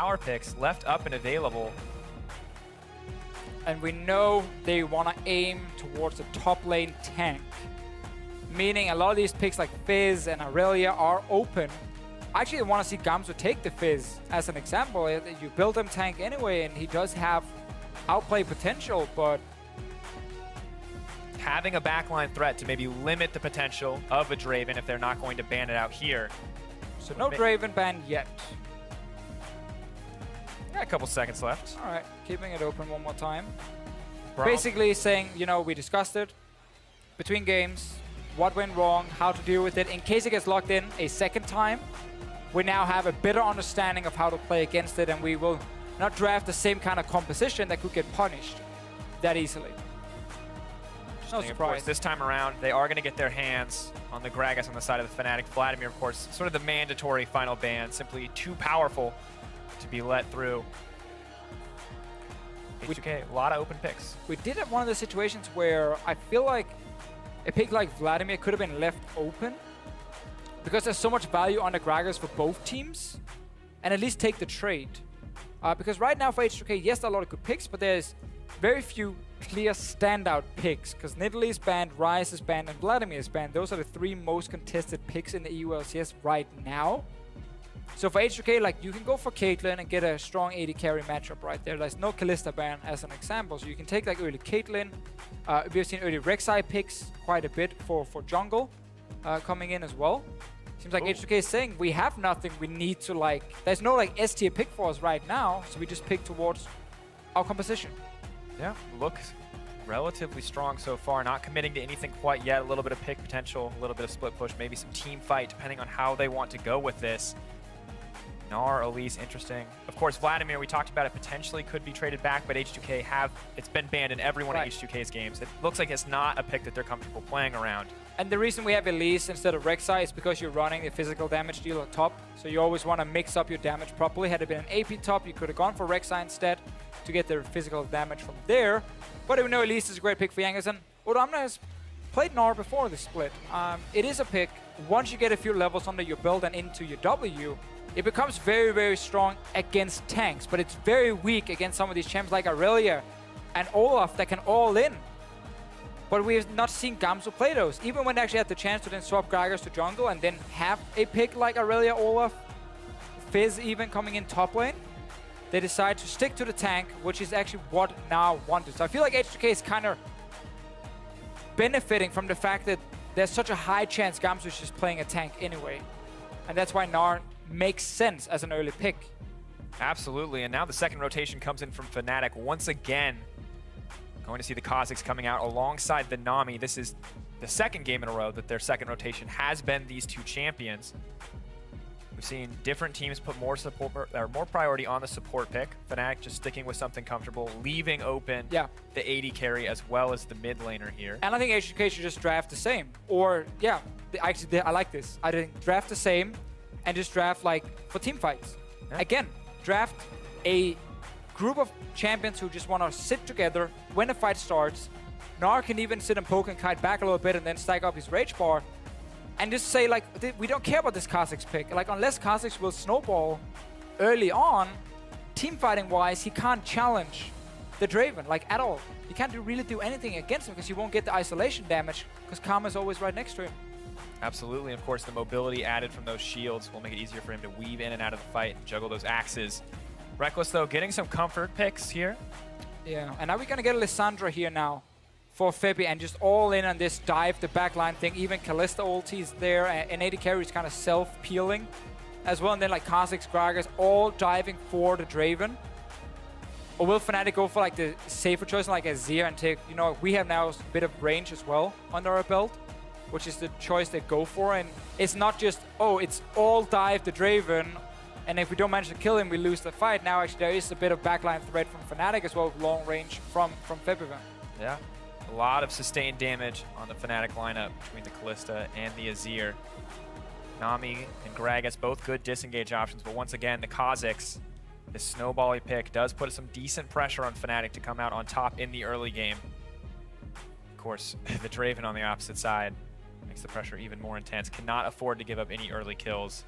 power picks left up and available. And we know they want to aim towards the top lane tank. Meaning a lot of these picks like Fizz and Aurelia are open. I actually want to see Gamsu take the Fizz as an example. You build him tank anyway, and he does have outplay potential, but having a backline threat to maybe limit the potential of a Draven if they're not going to ban it out here. So no Draven ban yet. Yeah, a couple seconds left. All right, keeping it open one more time. Braum. Basically saying, you know, we discussed it between games, what went wrong, how to deal with it. In case it gets locked in a second time, we now have a better understanding of how to play against it, and we will not draft the same kind of composition that could get punished that easily. No surprise. Of course, this time around, they are going to get their hands on the Gragas on the side of the Fnatic. Vladimir, of course, sort of the mandatory final ban, simply too powerful to be let through. H2K, a lot of open picks. We did have one of the situations where I feel like a pick like Vladimir could have been left open because there's so much value on the Gragas for both teams, and at least take the trade. Because right now for H2K, yes, there are a lot of good picks, but there's very few clear standout picks, because Nidalee is banned, Ryze is banned, and Vladimir is banned. Those are the three most contested picks in the EU LCS right now. So for H2K, like, you can go for Caitlyn and get a strong AD carry matchup right there. There's no Kalista ban as an example, so you can take like early Caitlyn. We've seen early Rek'Sai picks quite a bit for jungle coming in as well. Seems like H2K is saying we have nothing we need to like. There's no like S tier pick for us right now, so we just pick towards our composition. Yeah, looks relatively strong so far. Not committing to anything quite yet. A little bit of pick potential, a little bit of split push, maybe some team fight, depending on how they want to go with this. Gnar, Elise, interesting. Of course, Vladimir, we talked about it, potentially could be traded back, but H2K it's been banned in every one of H2K's games. It looks like it's not a pick that they're comfortable playing around. And the reason we have Elise instead of Rek'Sai is because you're running the physical damage dealer top, so you always want to mix up your damage properly. Had it been an AP top, you could have gone for Rek'Sai instead to get the physical damage from there. But we know Elise is a great pick for Jankos, and Odoamme has played Gnar before this split. It is a pick. Once you get a few levels under your build and into your W, it becomes very, very strong against tanks, but it's very weak against some of these champs like Aurelia and Olaf that can all in. But we have not seen Gamsu play those. Even when they actually had the chance to then swap Gragas to jungle and then have a pick like Aurelia, Olaf, Fizz even coming in top lane, they decide to stick to the tank, which is actually what Gnar wanted. So I feel like H2K is kind of benefiting from the fact that there's such a high chance Gamsu is just playing a tank anyway. And that's why Gnar makes sense as an early pick. Absolutely, and now the second rotation comes in from Fnatic once again. Going to see the Kha'Zix coming out alongside the Nami. This is the second game in a row that their second rotation has been these two champions. We've seen different teams put more support or more priority on the support pick. Fnatic just sticking with something comfortable, leaving open the AD carry as well as the mid laner here. And I think H2K should just draft the same. Or, yeah, actually, I like this. I think draft the same and just draft, like, for team fights. Yeah. Again, draft a group of champions who just want to sit together when the fight starts. Gnar can even sit and poke and kite back a little bit and then stack up his rage bar. And just say, like, we don't care about this Kha'Zix pick. Like, unless Kha'Zix will snowball early on, team fighting wise, he can't challenge the Draven, like, at all. You can't really do anything against him because you won't get the isolation damage because Karma's always right next to him. Absolutely. Of course, the mobility added from those shields will make it easier for him to weave in and out of the fight and juggle those axes. Rekkles, though, getting some comfort picks here. Yeah, and now we're going to get Lissandra here now for Febi and just all in on this dive the backline thing. Even Kalista ulti is there, and AD carry is kind of self-peeling as well. And then like Kha'Zix, Gragas, all diving for the Draven. Or will Fnatic go for like the safer choice like Azir and take, you know, we have now a bit of range as well under our belt, which is the choice they go for. And it's not just, oh, it's all dive the Draven, and if we don't manage to kill him, we lose the fight. Now actually there is a bit of backline threat from Fnatic as well, with long range from Febiven. Yeah. A lot of sustained damage on the Fnatic lineup between the Kalista and the Azir. Nami and Gragas, both good disengage options, but once again, the Kha'Zix, this snowbally pick, does put some decent pressure on Fnatic to come out on top in the early game. Of course, the Draven on the opposite side makes the pressure even more intense. Cannot afford to give up any early kills.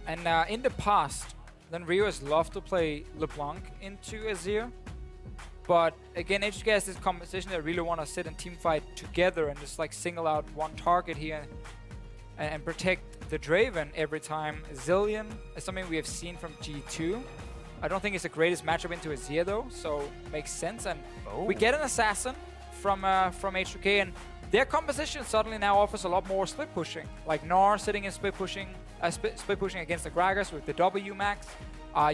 And in the past, then Rio has loved to play LeBlanc into Azir. But again, H2K has this composition that really want to sit and team fight together and just like single out one target here and protect the Draven every time. Zillion is something we have seen from G2. I don't think it's the greatest matchup into Azir though, so makes sense. And we get an assassin from H2K, and their composition suddenly now offers a lot more split pushing. Like Gnar sitting in split pushing against the Gragas with the W max.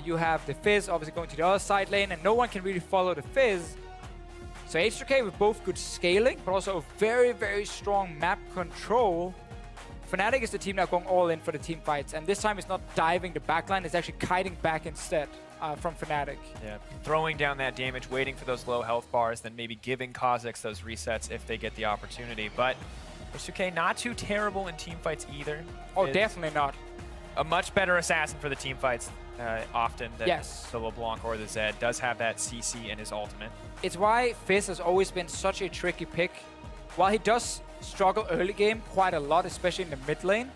You have the Fizz obviously going to the other side lane, and no one can really follow the Fizz. So H2K with both good scaling, but also very, very strong map control. Fnatic is the team now going all in for the team fights, and this time it's not diving the backline, it's actually kiting back instead from Fnatic. Yeah, throwing down that damage, waiting for those low health bars, then maybe giving Kha'Zix those resets if they get the opportunity. But H2K not too terrible in team fights either. Oh, definitely not. A much better assassin for the team fights often than the LeBlanc or the Zed. Does have that CC in his ultimate. It's why Fizz has always been such a tricky pick. While he does struggle early game quite a lot, especially in the mid lane,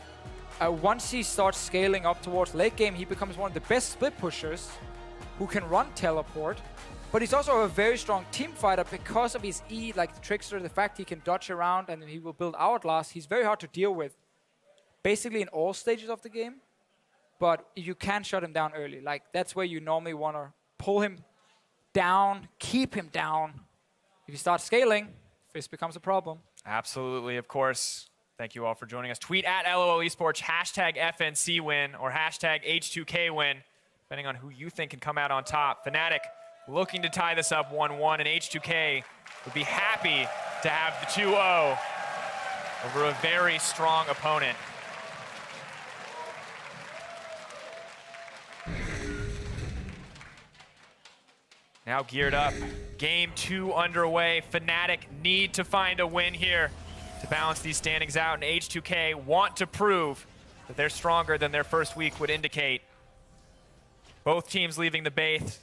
once he starts scaling up towards late game, he becomes one of the best split pushers who can run teleport. But he's also a very strong team fighter because of his E, like the Trickster, the fact he can dodge around and he will build Hourglass. He's very hard to deal with, basically in all stages of the game. But you can shut him down early. Like, that's where you normally want to pull him down, keep him down. If you start scaling, Fizz becomes a problem. Absolutely, of course. Thank you all for joining us. Tweet at LOLEsports, hashtag FNC win or hashtag H2K win, depending on who you think can come out on top. Fnatic looking to tie this up 1-1, and H2K would be happy to have the 2-0 over a very strong opponent. Now geared up, game 2 underway. Fnatic need to find a win here to balance these standings out, and H2K want to prove that they're stronger than their first week would indicate. Both teams leaving the Baith.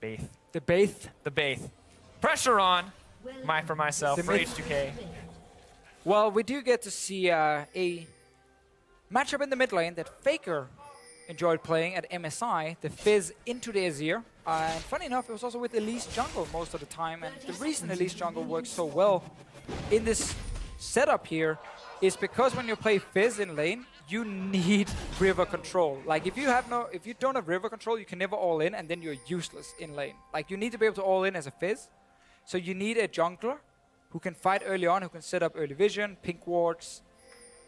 The Baith. Pressure on, for myself, for H2K. Well, we do get to see a matchup in the mid lane that Faker enjoyed playing at MSI, the Fizz into the Azir. And funny enough, it was also with Elise jungle most of the time. And the reason Elise jungle works so well in this setup here is because when you play Fizz in lane, you need river control. Like if you don't have river control, you can never all in, and then you're useless in lane. Like you need to be able to all in as a Fizz. So you need a jungler who can fight early on, who can set up early vision, pink wards,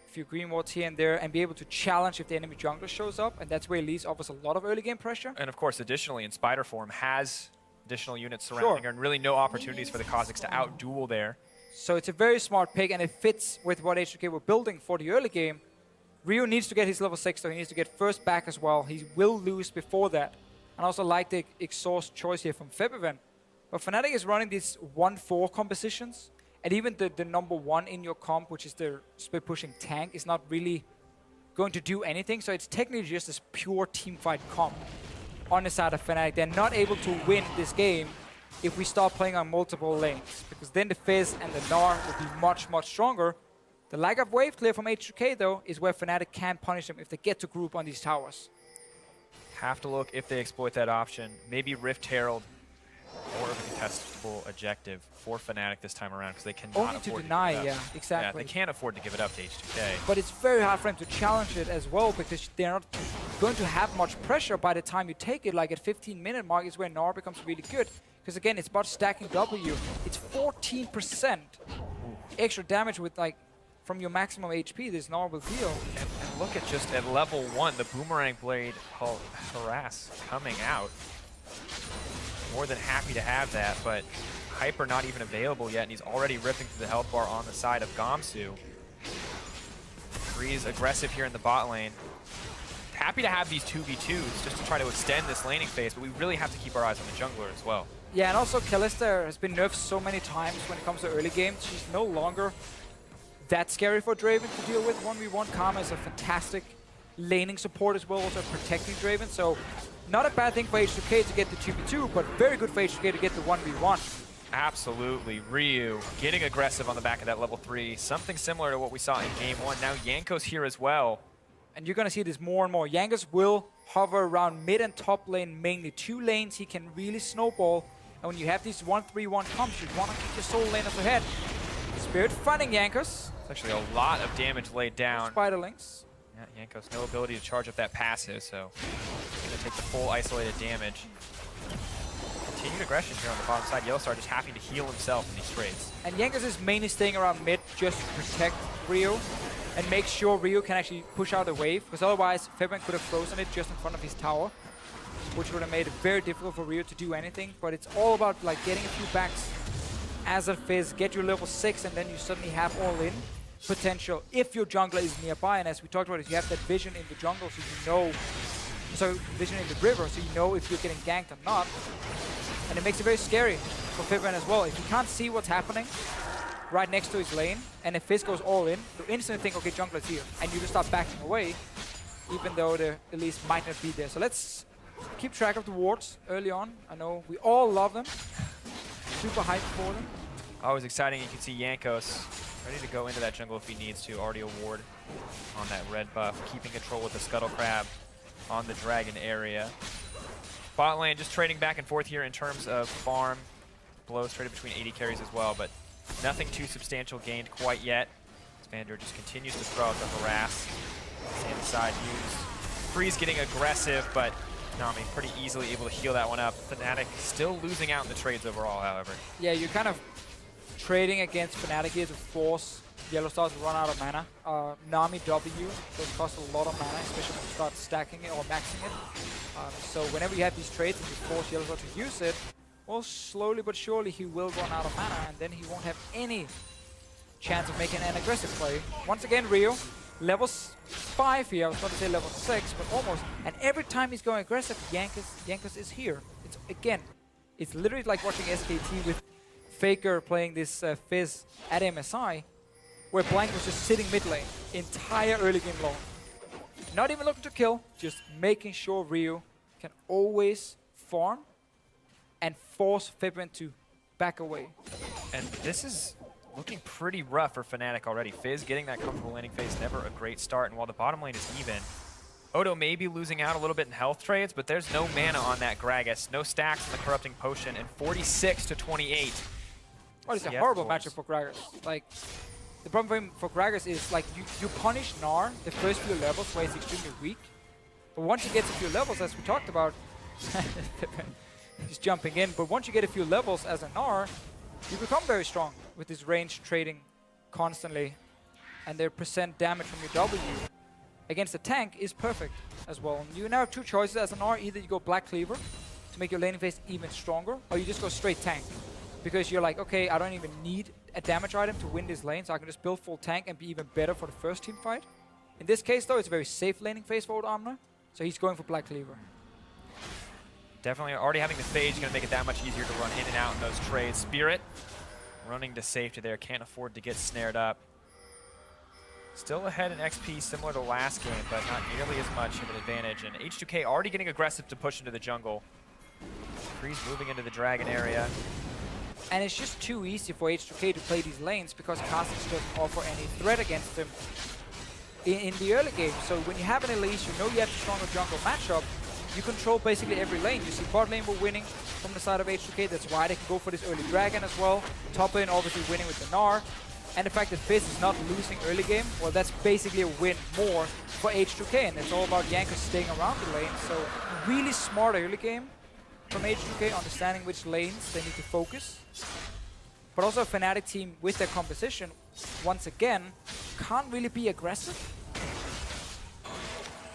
a few green wards here and there, and be able to challenge if the enemy jungler shows up. And that's where Elise offers a lot of early game pressure. And of course, additionally, in Spider form, has additional units surrounding her, and really no opportunities for the Kha'Zix to out-duel there. So it's a very smart pick, and it fits with what H2K were building for the early game. Rio needs to get his level 6, so he needs to get first back as well. He will lose before that. And I also like the exhaust choice here from Febiven. But Fnatic is running these 1-4 compositions. And even the number 1 in your comp, which is the split pushing tank, is not really going to do anything. So it's technically just this pure teamfight comp on the side of Fnatic. They're not able to win this game if we start playing on multiple lanes, because then the Fizz and the Gnar will be much, much stronger. The lack of wave clear from H2K, though, is where Fnatic can punish them if they get to group on these towers. Have to look if they exploit that option. Maybe Rift Herald, more of a contestable objective for Fnatic this time around, because they cannot Only afford to deny, to give it up. yeah, exactly. Yeah, they can't afford to give it up to H2K. But it's very hard for them to challenge it as well, because they're not going to have much pressure by the time you take it. Like at 15-minute mark is where Gnar becomes really good. Because again, it's about stacking W. It's 14% extra damage with like from your maximum HP. This Gnar will deal. And look at just at level 1, the Boomerang Blade harass coming out. More than happy to have that, but Hyper not even available yet, and he's already ripping through the health bar on the side of Gamsu. Freeze aggressive here in the bot lane. Happy to have these 2v2s just to try to extend this laning phase, but we really have to keep our eyes on the jungler as well. Yeah, and also Kalista has been nerfed so many times when it comes to early game. She's no longer that scary for Draven to deal with. 1v1 Karma is a fantastic laning support as well, also protecting Draven. So not a bad thing for H2K to get the 2v2, but very good for H2K to get the 1v1. Absolutely. Ryu getting aggressive on the back of that level 3. Something similar to what we saw in game 1. Now Jankos here as well. And you're going to see this more and more. Jankos will hover around mid and top lane mainly. 2 lanes he can really snowball. And when you have these 1-3-1 comps, you want to keep your solo laners ahead. Spirit finding Jankos. It's actually a lot of damage laid down. Spiderlings. Yeah, Jankos, no ability to charge up that passive, so he's going to take the full isolated damage. Continued aggression here on the bottom side. YellOwStaR just having to heal himself in these trades. And Jankos is mainly staying around mid just to protect Rio and make sure Rio can actually push out a wave, because otherwise Febiven could have frozen it just in front of his tower, which would have made it very difficult for Rio to do anything. But it's all about like getting a few backs as a Fizz, get your level 6, and then you suddenly have all-in potential if your jungler is nearby. And as we talked about, if you have that vision in the jungle, so you know, so vision in the river, so you know if you're getting ganked or not. And it makes it very scary for Febiven as well. If you can't see what's happening right next to his lane, and if Fizz goes all in, you instantly think, okay, jungler's here, and you just start backing away, even though the Elise might not be there. So let's keep track of the wards early on. I know we all love them. Super hyped for them. Always exciting. You can see Jankos ready to go into that jungle if he needs to. Already a ward on that red buff, keeping control with the Scuttle Crab on the dragon area. Bot lane just trading back and forth here in terms of farm. Blows traded between 80 carries as well, but nothing too substantial gained quite yet. Vander just continues to throw out the harass. Stand aside, use. Freeze getting aggressive, but Nami pretty easily able to heal that one up. Fnatic still losing out in the trades overall, however. Yeah, you're kind of trading against Fnatic here to force YellOwStaR to run out of mana. Nami W, those cost a lot of mana, especially when you start stacking it or maxing it. So whenever you have these trades and you force YellOwStaR to use it, well, slowly but surely he will run out of mana, and then he won't have any chance of making an aggressive play. Once again, Rio, level 5 here. I was about to say level 6, but almost. And every time he's going aggressive, Jankos is here. It's literally like watching SKT with Faker playing this Fizz at MSI, where Blank was just sitting mid lane, entire early game long. Not even looking to kill, just making sure Rio can always farm and force Febiven to back away. And this is looking pretty rough for Fnatic already. Fizz getting that comfortable laning phase, never a great start. And while the bottom lane is even, Odo may be losing out a little bit in health trades, but there's no mana on that Gragas. No stacks in the Corrupting Potion, and 46 to 28. Oh, it's a horrible matchup for Gragas. Like, the problem for Gragas is, like, you punish Gnar the first few levels where he's extremely weak. But once he gets a few levels, as we talked about, he's jumping in, but once you get a few levels as a Gnar, you become very strong with this range trading constantly. And their percent damage from your W against the tank is perfect as well. And you now have two choices as an Gnar. Either you go Black Cleaver to make your laning phase even stronger, or you just go straight tank. Because you're like, okay, I don't even need a damage item to win this lane, so I can just build full tank and be even better for the first team fight. In this case, though, it's a very safe laning phase for Odoamme, so he's going for Black Cleaver. Definitely already having the phase is going to make it that much easier to run in and out in those trades. Spirit running to safety there, can't afford to get snared up. Still ahead in XP, similar to last game, but not nearly as much of an advantage. And H2K already getting aggressive to push into the jungle. Freeze moving into the dragon area. And it's just too easy for H2K to play these lanes because Kha'Zix doesn't offer any threat against them in the early game. So when you have an Elise, you know you have a stronger jungle matchup. You control basically every lane. You see bot lane were winning from the side of H2K. That's why they can go for this early dragon as well. Top lane obviously winning with the Gnar. And the fact that Fizz is not losing early game, well, that's basically a win more for H2K. And it's all about Jankos staying around the lane. So really smart early game from H2K, understanding which lanes they need to focus. But also a Fnatic team with their composition, once again, can't really be aggressive.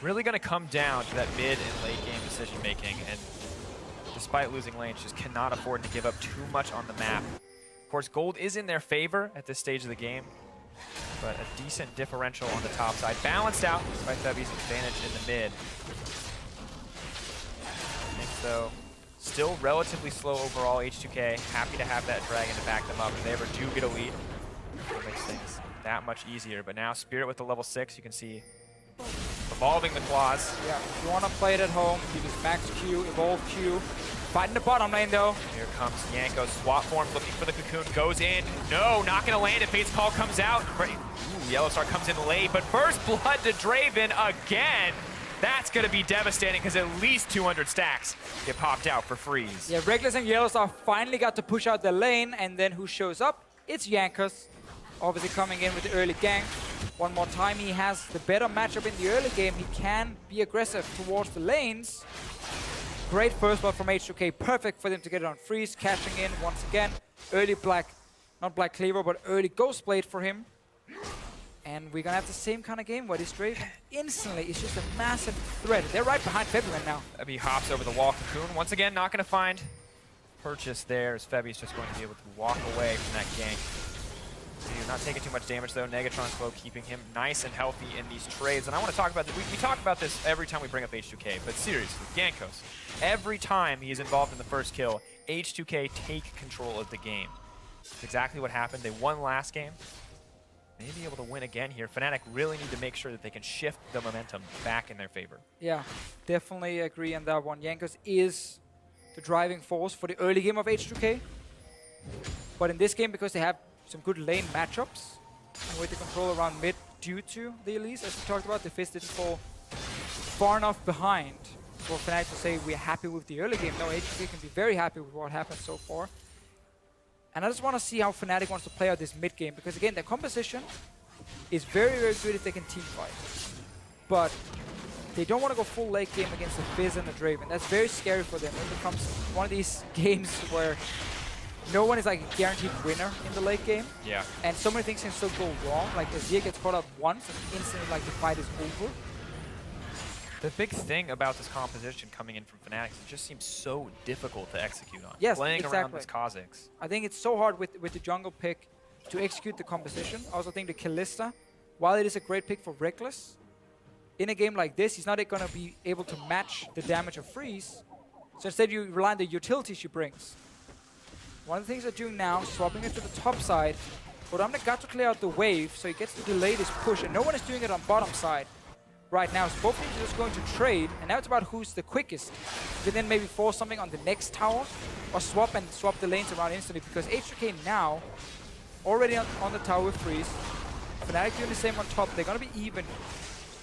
Really going to come down to that mid and late game decision making, and despite losing lanes, just cannot afford to give up too much on the map. Of course, gold is in their favor at this stage of the game, but a decent differential on the top side. Balanced out by Febi's advantage in the mid. I think so. Still relatively slow overall, H2K. Happy to have that dragon to back them up. If they ever do get a lead, it makes things that much easier. But now Spirit with the level 6, you can see evolving the claws. Yeah, if you want to play it at home, you just max Q, evolve Q. Fighting the bottom lane though. Here comes Jankos, swap form, looking for the cocoon, goes in. No, not gonna land it. Fate's Call comes out. Ooh, YellOwStaR comes in late, but first blood to Draven again. That's going to be devastating because at least 200 stacks get popped out for Freeze. Yeah, Rekkles and YellOwStaR finally got to push out the lane, and then who shows up? It's Jankos. Obviously coming in with the early gank. One more time, he has the better matchup in the early game. He can be aggressive towards the lanes. Great first blood from H2K, perfect for them to get it on Freeze, catching in once again. Early not Black Cleaver, but early Ghost Blade for him. And we're gonna have the same kind of game where this Draven instantly is just a massive threat. They're right behind Febiven now. Febby hops over the wall. Cocoon, once again, not gonna find purchase there, as Febby's just going to be able to walk away from that gank. He's not taking too much damage though. Negatron's Glow keeping him nice and healthy in these trades. And I want to talk about this. We talk about this every time we bring up H2K, but seriously, Jankos, every time he is involved in the first kill, H2K take control of the game. That's exactly what happened. They won last game. Maybe able to win again here. Fnatic really need to make sure that they can shift the momentum back in their favor. Yeah, definitely agree on that one. Jankos is the driving force for the early game of H2K. But in this game, because they have some good lane matchups, and with the control around mid due to the Elise, as we talked about, the Fizz didn't fall far enough behind for Fnatic to say we're happy with the early game. No, H2K can be very happy with what happened so far. And I just want to see how Fnatic wants to play out this mid game, because again, their composition is very, very good if they can team fight. But they don't want to go full late game against the Fizz and the Draven. That's very scary for them. It becomes one of these games where no one is like a guaranteed winner in the late game. Yeah. And so many things can still go wrong. Like Azir gets caught up once and instantly like the fight is over. The big thing about this composition coming in from Fnatic is it just seems so difficult to execute on. Yes, Playing exactly. around this Kha'Zix. I think it's so hard with the jungle pick to execute the composition. I also think the Kalista, while it is a great pick for Rekkles, in a game like this, he's not going to be able to match the damage of Freeze. So instead you rely on the utility she brings. One of the things they're doing now, swapping it to the top side. Odoamme got to clear out the wave, so he gets to delay this push, and no one is doing it on bottom side right now. So both teams are just going to trade, and now it's about who's the quickest. You can then maybe force something on the next tower, or swap the lanes around instantly, because H2K now, already on the tower with Freeze. Fnatic doing the same on top. They're going to be even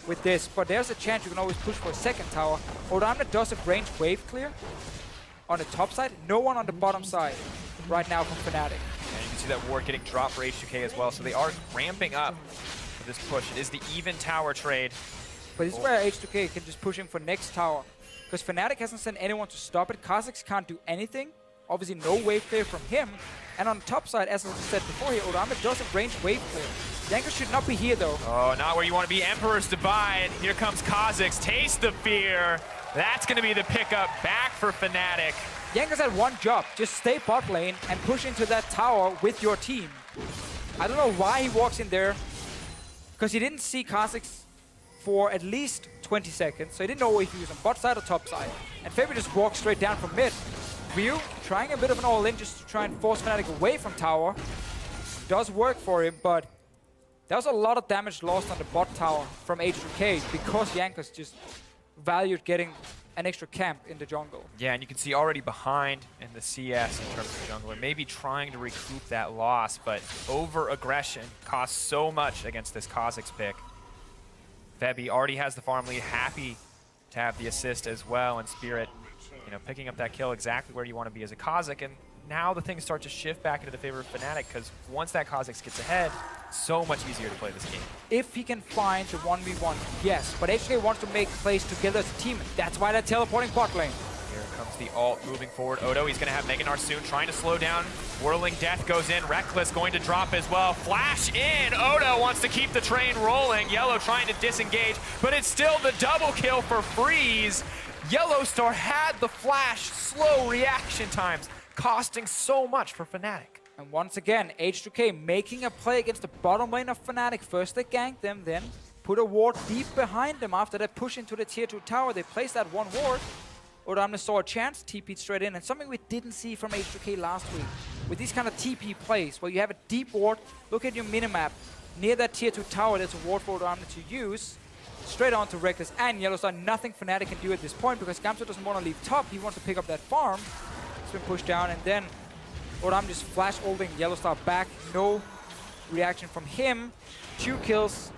with this, but there's a chance you can always push for a second tower. Odoamme does a ranged wave clear on the top side, no one on the bottom side right now from Fnatic. And you can see that ward getting dropped for H2K as well, so they are ramping up for this push. It is the even tower trade. But this is where H2K can just push him for next tower, because Fnatic hasn't sent anyone to stop it. Kha'Zix can't do anything. Obviously no wave clear from him. And on the top side, as I said before here, Odoamme does a ranged wave clear. Jankos should not be here though. Oh, not where you want to be. Emperor's Divide. Here comes Kha'Zix. Taste the fear. That's going to be the pickup back for Fnatic. Jankos had one job, just stay bot lane and push into that tower with your team. I don't know why he walks in there, because he didn't see Kha'Zix for at least 20 seconds, so he didn't know if he was on bot side or top side. And Febiven just walked straight down from mid. Ryu trying a bit of an all-in just to try and force Fnatic away from tower. Does work for him, but there was a lot of damage lost on the bot tower from H2K because Jankos just valued getting an extra camp in the jungle. Yeah, and you can see already behind in the CS in terms of jungler, maybe trying to recoup that loss, but over-aggression costs so much against this Kha'Zix pick. Febby already has the farm lead, happy to have the assist as well, and Spirit, you know, picking up that kill exactly where you want to be as a Kha'Zix, and now the things start to shift back into the favor of Fnatic, because once that Kha'Zix gets ahead, so much easier to play this game. If he can find the 1v1, yes, but H2K wants to make plays together as a team, and that's why they're teleporting bot lane. Here comes the ult moving forward. Odo, he's going to have Gnar soon, trying to slow down. Whirling Death goes in. Rekkles going to drop as well. Flash in. Odo wants to keep the train rolling. Yellow trying to disengage, but it's still the double kill for Freeze. YellOwStaR had the flash, slow reaction times, costing so much for Fnatic. And once again, H2K making a play against the bottom lane of Fnatic. First they ganked them, then put a ward deep behind them. After that push into the tier 2 tower, they placed that one ward. Odoamme saw a chance, TP'd straight in, and something we didn't see from H2K last week. With these kind of TP plays, where you have a deep ward, look at your minimap. Near that tier 2 tower, there's a ward for Odoamme to use. Straight on to Rekkles and YellOwStaR. Nothing Fnatic can do at this point, because Gamsu doesn't want to leave top. He wants to pick up that farm. It's been pushed down, and then Odoamme just flash ulting YellOwStaR back. No reaction from him. 2 kills.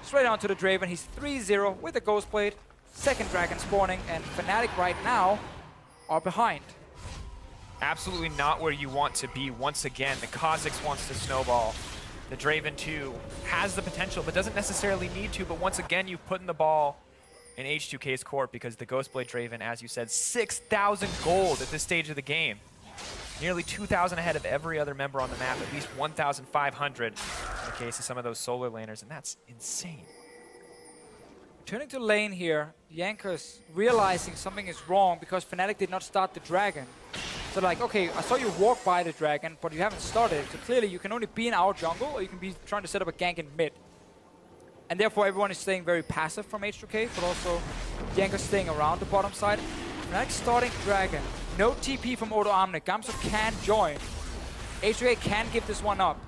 Straight on to the Draven. He's 3-0 with a Ghost Blade. second dragon spawning, and Fnatic right now are behind. Absolutely not where you want to be once again. The Kha'Zix wants to snowball. The Draven 2 has the potential, but doesn't necessarily need to. But once again, you've put in the ball in H2K's court because the Ghostblade Draven, as you said, 6,000 gold at this stage of the game. Nearly 2,000 ahead of every other member on the map, at least 1,500 in the case of some of those solar laners, and that's insane. Turning to lane here, Jankos realizing something is wrong because Fnatic did not start the dragon. So like, okay, I saw you walk by the dragon, but you haven't started. So clearly you can only be in our jungle, or you can be trying to set up a gank in mid. And therefore everyone is staying very passive from H2K, but also Jankos staying around the bottom side. Fnatic starting dragon. No TP from Odoamme. Gamsu can join. H2K can give this one up.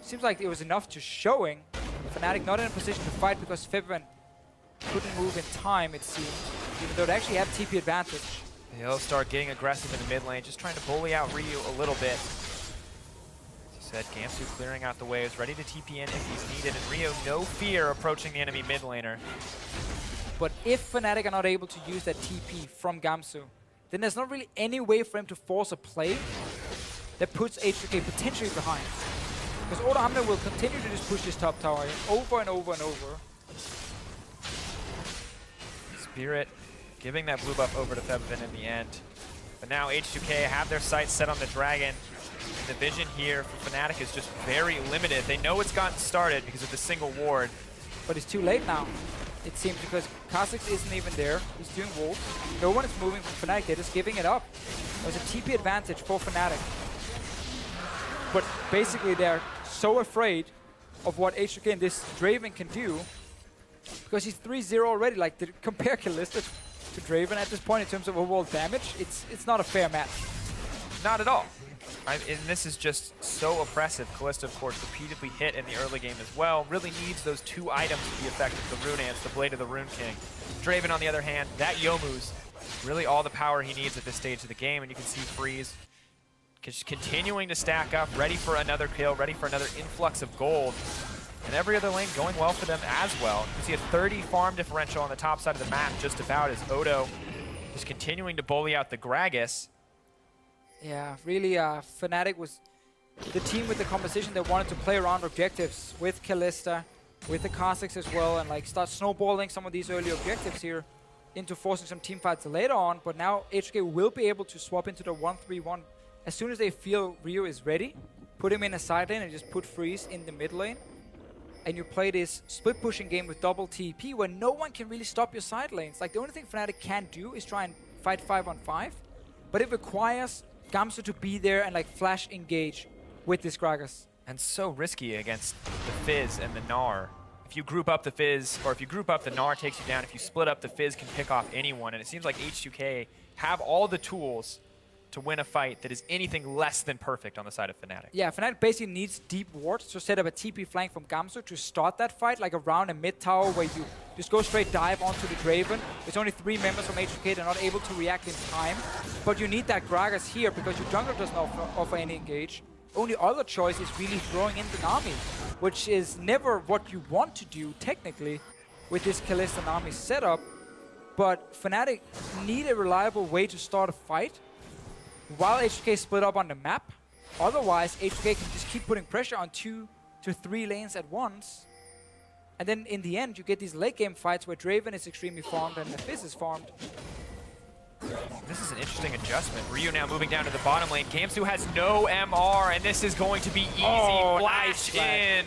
Seems like it was enough to showing. Fnatic not in a position to fight because Febiven couldn't move in time, it seemed, even though they actually have TP advantage. YellOwStaR getting aggressive in the mid lane, just trying to bully out Ryu a little bit. As you said, Gamsu clearing out the waves, ready to TP in if he's needed, and Ryu, no fear, approaching the enemy mid laner. But if Fnatic are not able to use that TP from Gamsu, then there's not really any way for him to force a play that puts H2K potentially behind. Because Odoamme will continue to just push this top tower over and over and over. Spirit giving that blue buff over to Febiven in the end. But now H2K have their sights set on the dragon. And the vision here for Fnatic is just very limited. They know it's gotten started because of the single ward. But it's too late now, it seems, because Kha'Zix isn't even there. He's doing wolves. No one is moving from Fnatic. They're just giving it up. There's a TP advantage for Fnatic. But basically they're so afraid of what H2K and this Draven can do because he's 3-0 already. Like, compare Kalista to Draven at this point in terms of overall damage, it's not a fair match. Not at all. And this is just so oppressive. Kalista, of course, repeatedly hit in the early game as well. Really needs those two items to be effective. The Rune Ants, the Blade of the Rune King. Draven, on the other hand, that Youmuu's really all the power he needs at this stage of the game. And you can see Freeze just continuing to stack up, ready for another kill, ready for another influx of gold. And every other lane going well for them as well. You can see a 30 farm differential on the top side of the map just about as Odo is continuing to bully out the Gragas. Yeah, really, Fnatic was the team with the composition that wanted to play around objectives with Kalista, with the Kha'Zix as well, and like start snowballing some of these early objectives here into forcing some team fights later on. But now H2K will be able to swap into the 1-3-1 as soon as they feel Ryu is ready. Put him in a side lane and just put Freeze in the mid lane. And you play this split pushing game with double TP where no one can really stop your side lanes. Like, the only thing Fnatic can do is try and fight 5-on-5, but it requires Gamsu to be there and like flash engage with this Gragas. And so risky against the Fizz and the Gnar. If you group up the Fizz, or if you group up the Gnar takes you down, if you split up the Fizz can pick off anyone, and it seems like H2K have all the tools to win a fight that is anything less than perfect on the side of Fnatic. Yeah, Fnatic basically needs deep wards to set up a TP flank from Gamsu to start that fight, like around a mid tower where you just go straight dive onto the Draven. There's only 3 members from H2K, they're not able to react in time. But you need that Gragas here because your jungler doesn't offer any engage. Only other choice is really throwing in the Nami, which is never what you want to do technically with this Kalista Nami setup. But Fnatic need a reliable way to start a fight while H2K split up on the map. Otherwise, H2K can just keep putting pressure on 2 to 3 lanes at once. And then in the end, you get these late game fights where Draven is extremely farmed and the Fizz is farmed. This is an interesting adjustment. Ryu now moving down to the bottom lane. Gamsu has no MR, and this is going to be easy. Flash in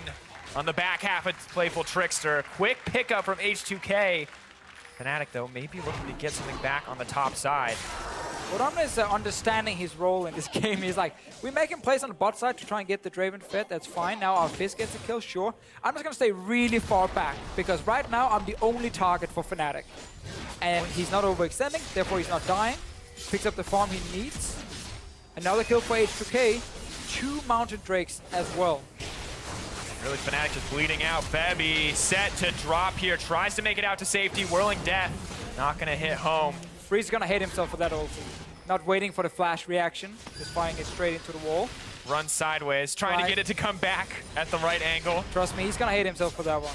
on the back half of Playful Trickster. Quick pickup from H2K. Fnatic, though, maybe looking to get something back on the top side. Odoamme is understanding his role in this game. He's like, we make him place on the bot side to try and get the Draven fed. That's fine. Now our Fizz gets a kill, sure. I'm just going to stay really far back because right now I'm the only target for Fnatic. And he's not overextending, therefore he's not dying. Picks up the farm he needs. Another kill for H2K. 2 Mountain Drakes as well. Really, Fnatic just bleeding out. Febi set to drop here. Tries to make it out to safety. Whirling Death. Not going to hit home. Freeze is going to hate himself for that ulti. Not waiting for the flash reaction. Just firing it straight into the wall. Run sideways. Trying to get it to come back at the right angle. Trust me, he's going to hate himself for that one.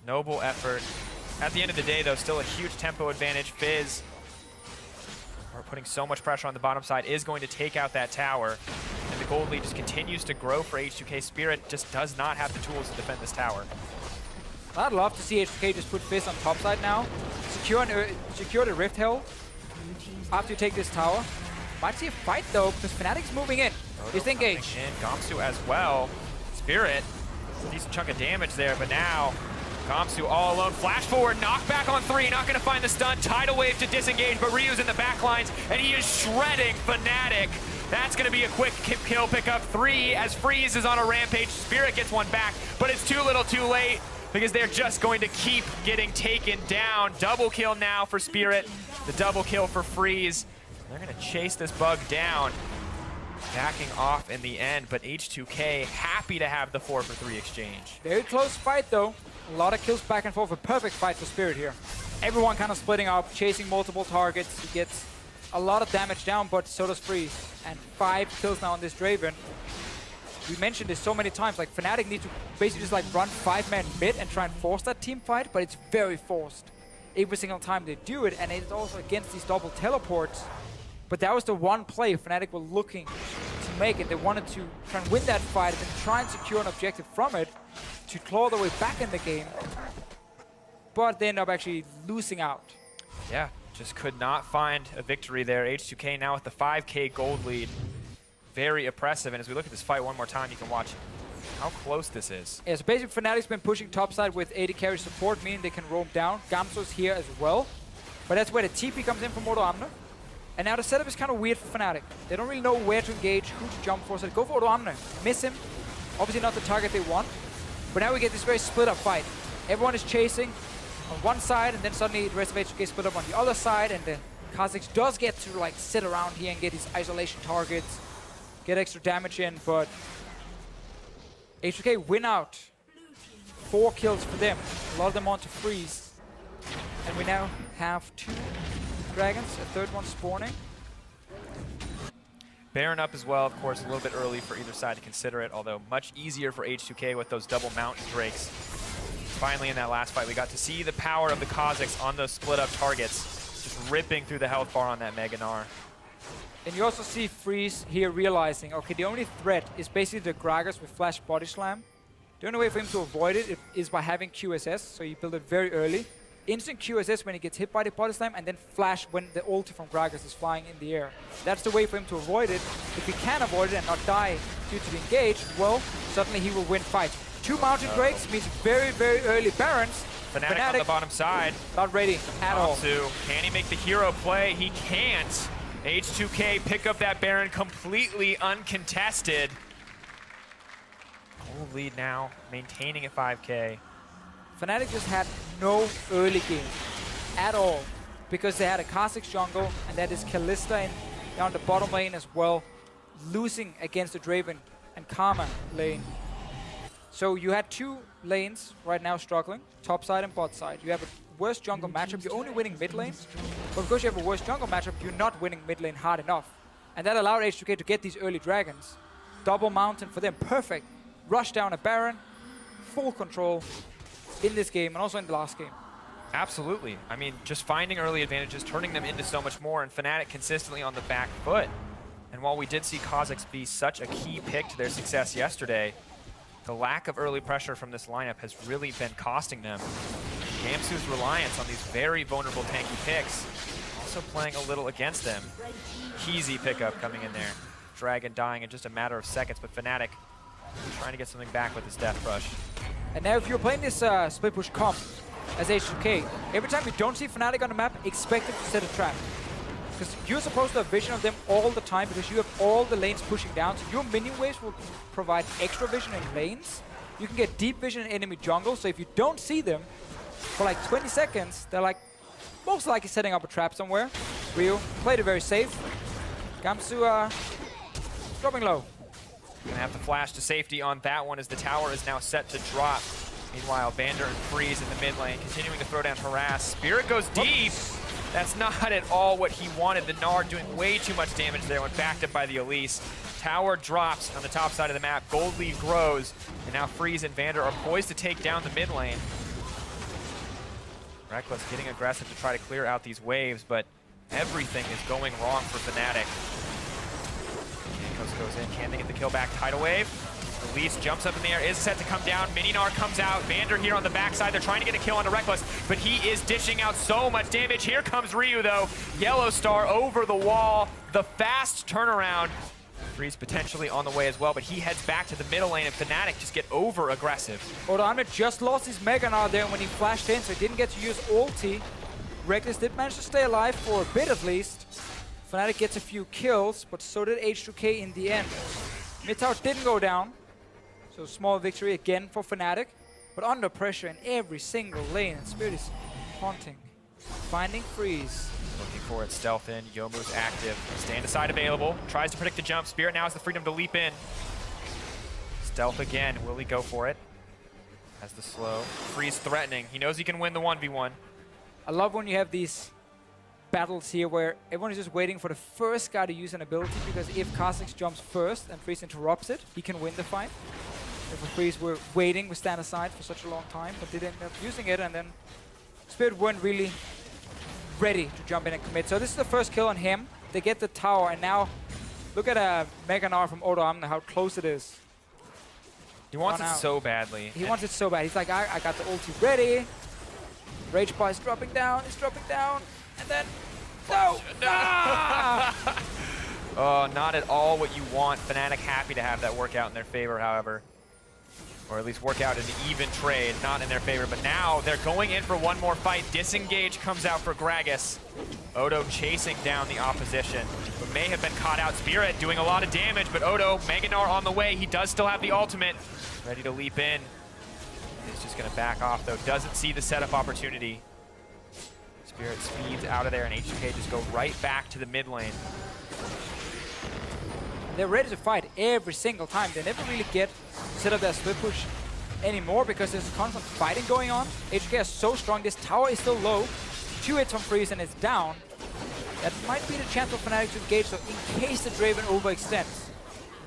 Noble effort. At the end of the day, though, still a huge tempo advantage. Fizz, putting so much pressure on the bottom side, is going to take out that tower. And the gold lead just continues to grow for H2K. Spirit just does not have the tools to defend this tower. I'd love to see H2K just put Fizz on top side now. Secure the Rift Hill after you take this tower. Might see a fight though, because Fnatic's moving in. He's engaged. Gamsu as well. Spirit, a decent chunk of damage there, but now Gamsu all alone. Flash forward, knockback on 3, not gonna find the stun. Tidal wave to disengage, but Ryu's in the back lines, and he is shredding Fnatic. That's gonna be a quick kill pickup. 3 as Freeze is on a rampage. Spirit gets one back, but it's too little too late, because they're just going to keep getting taken down. Double kill now for Spirit, the double kill for Freeze. They're gonna chase this bug down, backing off in the end, but H2K happy to have the 4-for-3 exchange. Very close fight though. A lot of kills back and forth, a perfect fight for Spirit here. Everyone kind of splitting up, chasing multiple targets. He gets a lot of damage down, but so does Freeze. And 5 kills now on this Draven. We mentioned this so many times, like Fnatic need to basically just like run 5-man mid and try and force that team fight, but it's very forced every single time they do it, and it's also against these double teleports. But that was the one play Fnatic were looking to make, and they wanted to try and win that fight and then try and secure an objective from it to claw their way back in the game. But they end up actually losing out. Yeah, just could not find a victory there. H2K now with the 5K gold lead. Very oppressive, and as we look at this fight one more time, you can watch how close this is. Yeah, so basically Fnatic's been pushing topside with AD carry support, meaning they can roam down. Gamsu's here as well. But that's where the TP comes in from Odoamme. And now the setup is kind of weird for Fnatic. They don't really know where to engage, who to jump for, so they go for Odoamme. Miss him. Obviously not the target they want. But now we get this very split up fight. Everyone is chasing on one side, and then suddenly the rest of H2K split up on the other side, and then Kha'Zix does get to like sit around here and get his isolation targets, get extra damage in, but H2K win out. 4 kills for them. A lot of them on to Freeze. And we now have 2 dragons, a 3rd one spawning. Baron up as well, of course, a little bit early for either side to consider it, although much easier for H2K with those double mountain drakes. Finally in that last fight, we got to see the power of the Kha'Zix on those split up targets, just ripping through the health bar on that Mega Gnar. And you also see Freeze here realizing, okay, the only threat is basically the Gragas with Flash Body Slam. The only way for him to avoid it is by having QSS, so you build it very early. Instant QSS when he gets hit by the Body Slam, and then Flash when the ulti from Gragas is flying in the air. That's the way for him to avoid it. If he can avoid it and not die due to the engage, well, suddenly he will win fights. 2 Mountain Drakes means very, very early Barons. Fnatic on the bottom side. Not ready at all. Can he make the hero play? He can't. H2K pick up that Baron completely uncontested. Gold lead now, maintaining at 5K. Fnatic just had no early game at all, because they had a Kha'Zix jungle, and that is Kalista down the bottom lane as well, losing against the Draven and Karma lane. So you had 2 lanes right now struggling, top side and bot side. You have a worse jungle matchup, you're only winning mid lane, but because you have a worse jungle matchup, you're not winning mid lane hard enough. And that allowed H2K to get these early dragons. Double mountain for them, perfect. Rush down a Baron, full control in this game and also in the last game. Absolutely. I mean, just finding early advantages, turning them into so much more, and Fnatic consistently on the back foot. And while we did see Kha'Zix be such a key pick to their success yesterday, the lack of early pressure from this lineup has really been costing them. Gamsu's reliance on these very vulnerable tanky picks also playing a little against them. Easy pickup coming in there. Dragon dying in just a matter of seconds, but Fnatic trying to get something back with his Death Rush. And now if you're playing this split push comp as H2K, every time you don't see Fnatic on the map, expect them to set a trap. Because you're supposed to have vision of them all the time, because you have all the lanes pushing down, so your minion waves will provide extra vision in lanes. You can get deep vision in enemy jungle, so if you don't see them for like 20 seconds, they're like most likely setting up a trap somewhere. Ryu played it very safe. Gamsu dropping low. Gonna have to flash to safety on that one as the tower is now set to drop. Meanwhile, Vander and Freeze in the mid lane, continuing to throw down harass. Spirit goes deep. That's not at all what he wanted. The Gnar doing way too much damage there when backed up by the Elise. Tower drops on the top side of the map. Gold lead grows, and now Freeze and Vander are poised to take down the mid lane. Rekkles getting aggressive to try to clear out these waves, but everything is going wrong for Fnatic. Jankos goes in, can they get the kill back? Tidal wave. Elise jumps up in the air, is set to come down. Gnar comes out. Vander here on the backside. They're trying to get a kill onto Rekkles, but he is dishing out so much damage. Here comes Ryu, though. YellOwStaR over the wall. The fast turnaround. Freeze potentially on the way as well, but he heads back to the middle lane, and Fnatic just get over aggressive. Odoamme just lost his Mega Gnar there when he flashed in, so he didn't get to use ulti. Rekkles did manage to stay alive for a bit at least. Fnatic gets a few kills, but so did H2K in the end. Mid tower didn't go down. So small victory again for Fnatic, but under pressure in every single lane, and Spirit is haunting. Finding Freeze. Looking for it, stealth in, Youmu's active. Stand aside available, tries to predict the jump. Spirit now has the freedom to leap in. Stealth again, will he go for it? Has the slow. Freeze threatening, he knows he can win the 1v1. I love when you have these battles here where everyone is just waiting for the first guy to use an ability, because if Kha'Zix jumps first and Freeze interrupts it, he can win the fight. If Freeze were waiting, we stand aside for such a long time, but did end up using it, and then Spirit weren't really ready to jump in and commit. So this is the first kill on him. They get the tower, and now look at a Mega Gnar from Odoamme, how close it is. He wants it so badly. He wants it so bad. He's like, I got the ulti ready. Rage Bar is dropping down, and then no! Ah! Oh, not at all what you want. Fnatic happy to have that work out in their favor, however. Or at least work out an even trade, not in their favor. But now they're going in for one more fight. Disengage comes out for Gragas. Odo chasing down the opposition, but may have been caught out. Spirit doing a lot of damage, but Odo, Mega Gnar on the way. He does still have the ultimate. Ready to leap in. He's just gonna back off though. Doesn't see the setup opportunity. Spirit speeds out of there, and H2K just go right back to the mid lane. They're ready to fight every single time. They never really get set up their split push anymore because there's constant fighting going on. H2K is so strong. This tower is still low. 2 hits from Freeze and it's down. That might be the chance for Fnatic to engage, so in case the Draven overextends.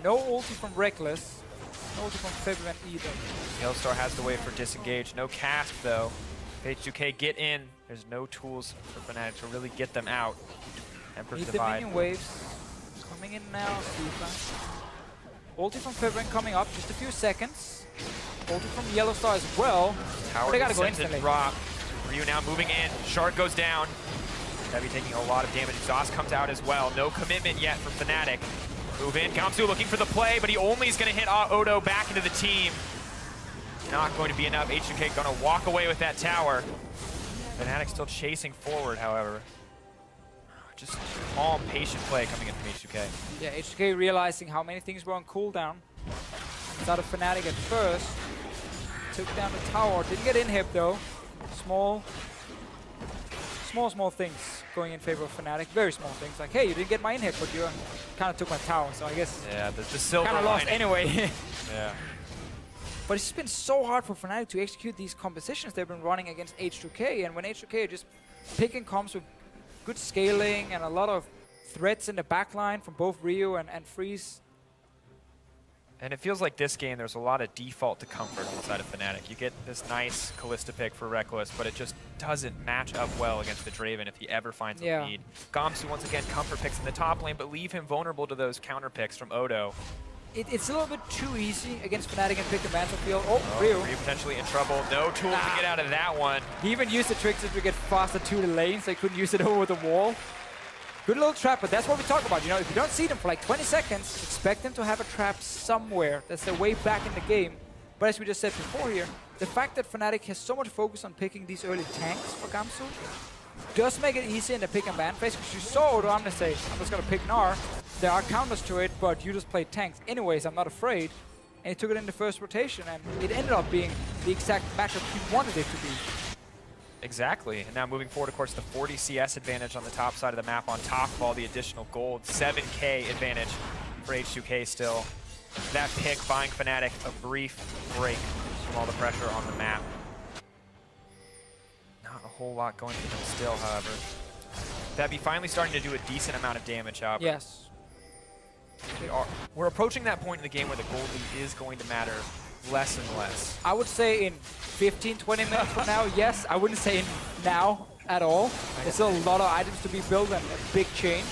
No ulti from Rekkles. No ulti from Febiven either. YellOwStaR has to wait for disengage. No cast though. If H2K get in, there's no tools for Fnatic to really get them out. Emperor's Need the Divide. minion waves. Coming in now, Stephen. Ulti from Febiven coming up, just a few seconds. Ulti from YellOwStaR as well. Tower they gotta go sends instantly. a drop. Ryu now moving in. Shard goes down. Heavy taking a lot of damage. Exhaust comes out as well. No commitment yet from Fnatic. Move in. Gamsu looking for the play, but he only is going to hit Odo back into the team. Not going to be enough. H2K going to walk away with that tower. Fnatic still chasing forward, however. Just calm, patient play coming in from H2K. Yeah, H2K realizing how many things were on cooldown. Started Fnatic at first. Took down the tower. Didn't get in-hip though. Small things going in favor of Fnatic. Very small things. Like, hey, you didn't get my in-hip, but you kind of took my tower. So I guess yeah, the silver kind of lost lining. anyway. Yeah. But it's been so hard for Fnatic to execute these compositions they've been running against H2K. And when H2K are just picking comps with good scaling and a lot of threats in the backline from both Ryu and Freeze. And it feels like this game, there's a lot of default to comfort on the side of Fnatic. You get this nice Kalista pick for Rekkles, but it just doesn't match up well against the Draven if he ever finds a lead. Gamsu, once again, comfort picks in the top lane, but leave him vulnerable to those counter picks from Odo. It's a little bit too easy against Fnatic and pick the battlefield. Oh, Ryu Ryu. potentially in trouble. No tool to get out of that one. He even used the tricks to get faster to the lane, so he couldn't use it over the wall. Good little trap, but that's what we talk about. You know, if you don't see them for like 20 seconds, expect them to have a trap somewhere. That's their way back in the game. But as we just said before here, the fact that Fnatic has so much focus on picking these early tanks for Gamsu does make it easy in the pick and ban phase, because you saw Odoamme say, I'm just gonna pick Gnar. There are counters to it, but you just played tanks. Anyways, I'm not afraid. And he took it in the first rotation, and it ended up being the exact matchup he wanted it to be. Exactly. And now moving forward, of course, the 40 CS advantage on the top side of the map on top of all the additional gold. 7K advantage for H2K still. That pick buying Fnatic a brief break from all the pressure on the map. Not a whole lot going for them still, however. Febby finally starting to do a decent amount of damage, however. Yes. We're approaching that point in the game where the gold lead is going to matter less and less. I would say in 15, 20 minutes from now, yes. I wouldn't say now at all. There's still a lot of items to be built and a big change.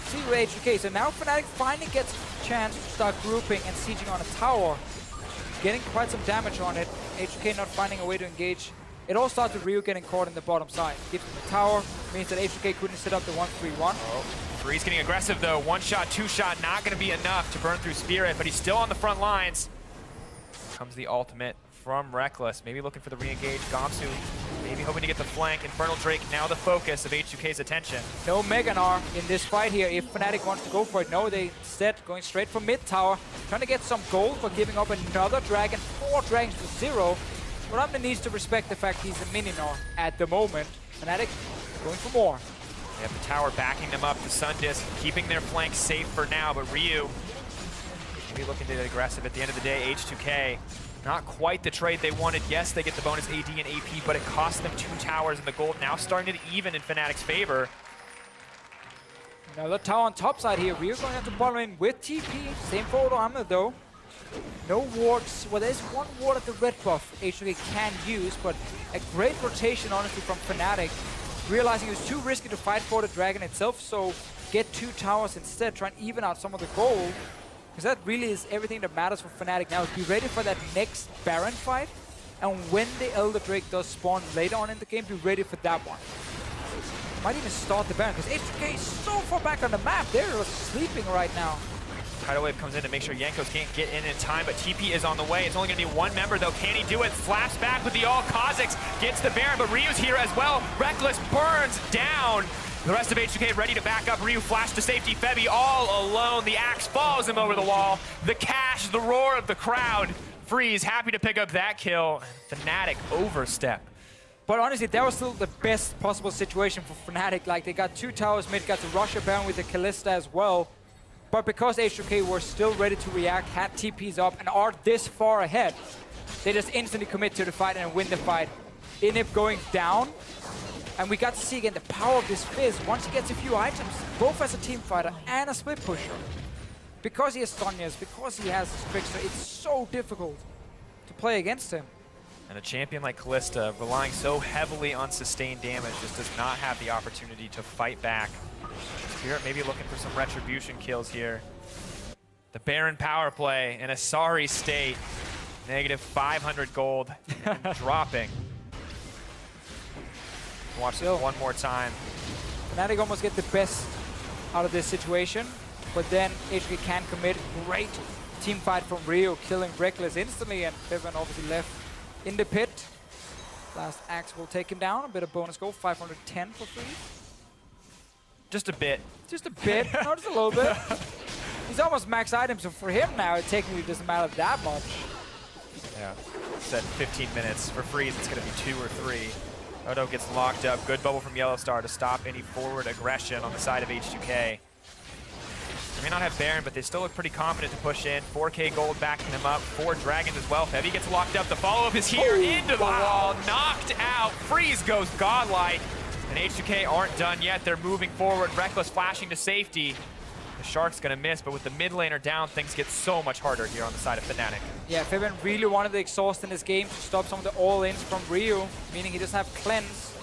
See with H2K, so now Fnatic finally gets a chance to start grouping and sieging on a tower. Getting quite some damage on it. H2K not finding a way to engage. It all starts with Ryu getting caught in the bottom side. Gives him the tower, means that H2K couldn't set up the 1-3-1. Oh, Freeze getting aggressive though. One shot, two shot, not gonna be enough to burn through Spirit, but he's still on the front lines. Comes the ultimate from Rekkles. Maybe looking for the re-engage. Gamsu maybe hoping to get the flank. Infernal Drake now the focus of H2K's attention. No Mega Gnar in this fight here if Fnatic wants to go for it. No, they instead going straight for mid tower. Trying to get some gold for giving up another dragon. 4 dragons to 0. Odoamme needs to respect the fact he's a mini Gnar at the moment. Fnatic going for more. They have the tower backing them up. The Sun Disc keeping their flank safe for now, but Ryu maybe looking to get aggressive at the end of the day. H2K not quite the trade they wanted. Yes, they get the bonus AD and AP, but it cost them 2 towers, and the gold now starting to even in Fnatic's favor. Another tower on top side here. Ryu going to have to bottom in with TP. Same for Odoamme though. No wards. Well, there's one ward at the red buff H2K can use, but a great rotation honestly from Fnatic. Realizing it was too risky to fight for the dragon itself, so get 2 towers instead, try and even out some of the gold. Because that really is everything that matters for Fnatic now. Be ready for that next Baron fight. And when the Elder Drake does spawn later on in the game, be ready for that one. Might even start the Baron, because H2K is so far back on the map. They're sleeping right now. Tidal Wave comes in to make sure Jankos can't get in time, but TP is on the way. It's only going to be 1 member, though. Can he do it? Slaps back with the ult. Kha'Zix gets the Baron, but Ryu's here as well. Rekkles burns down. The rest of H2K ready to back up. Ryu flash to safety. Febi all alone. The axe follows him over the wall. The cash, the roar of the crowd. Freeze happy to pick up that kill. Fnatic overstep. But honestly, that was still the best possible situation for Fnatic. Like, they got 2 towers mid, got the Russia Baron with the Kalista as well. But because H2K were still ready to react, had TPs up, and are this far ahead, they just instantly commit to the fight and win the fight. Inhib going down. And we got to see again the power of this Fizz once he gets a few items, both as a team fighter and a split pusher. Because he has Sonyas, because he has Trickster, it's so difficult to play against him. And a champion like Kalista, relying so heavily on sustained damage, just does not have the opportunity to fight back. Spirit maybe looking for some retribution kills here. The Baron power play in a sorry state. Negative 500 gold and dropping. Watch this one more time. Fnatic almost get the best out of this situation, but then H2K can commit. Great team fight from Ryu, killing Rekkles instantly, and Febiven obviously left in the pit. Last axe will take him down. A bit of bonus gold, 510 for free. Just a bit. Just a bit, not just a little bit. He's almost max items, so for him now, it technically doesn't matter that much. Yeah, said 15 minutes. For Freeze, it's going to be 2 or 3. Odo gets locked up. Good bubble from YellOwStaR to stop any forward aggression on the side of H2K. They may not have Baron, but they still look pretty confident to push in. 4K gold backing them up. 4 dragons as well. Febi gets locked up. The follow-up is here. Into the wall. Knocked out. Freeze goes godlike. And H2K aren't done yet. They're moving forward. Rekkles flashing to safety. The Shark's going to miss, but with the mid laner down, things get so much harder here on the side of Fnatic. Yeah, Febiven really wanted the exhaust in this game to stop some of the all-ins from Ryu, meaning he doesn't have cleanse.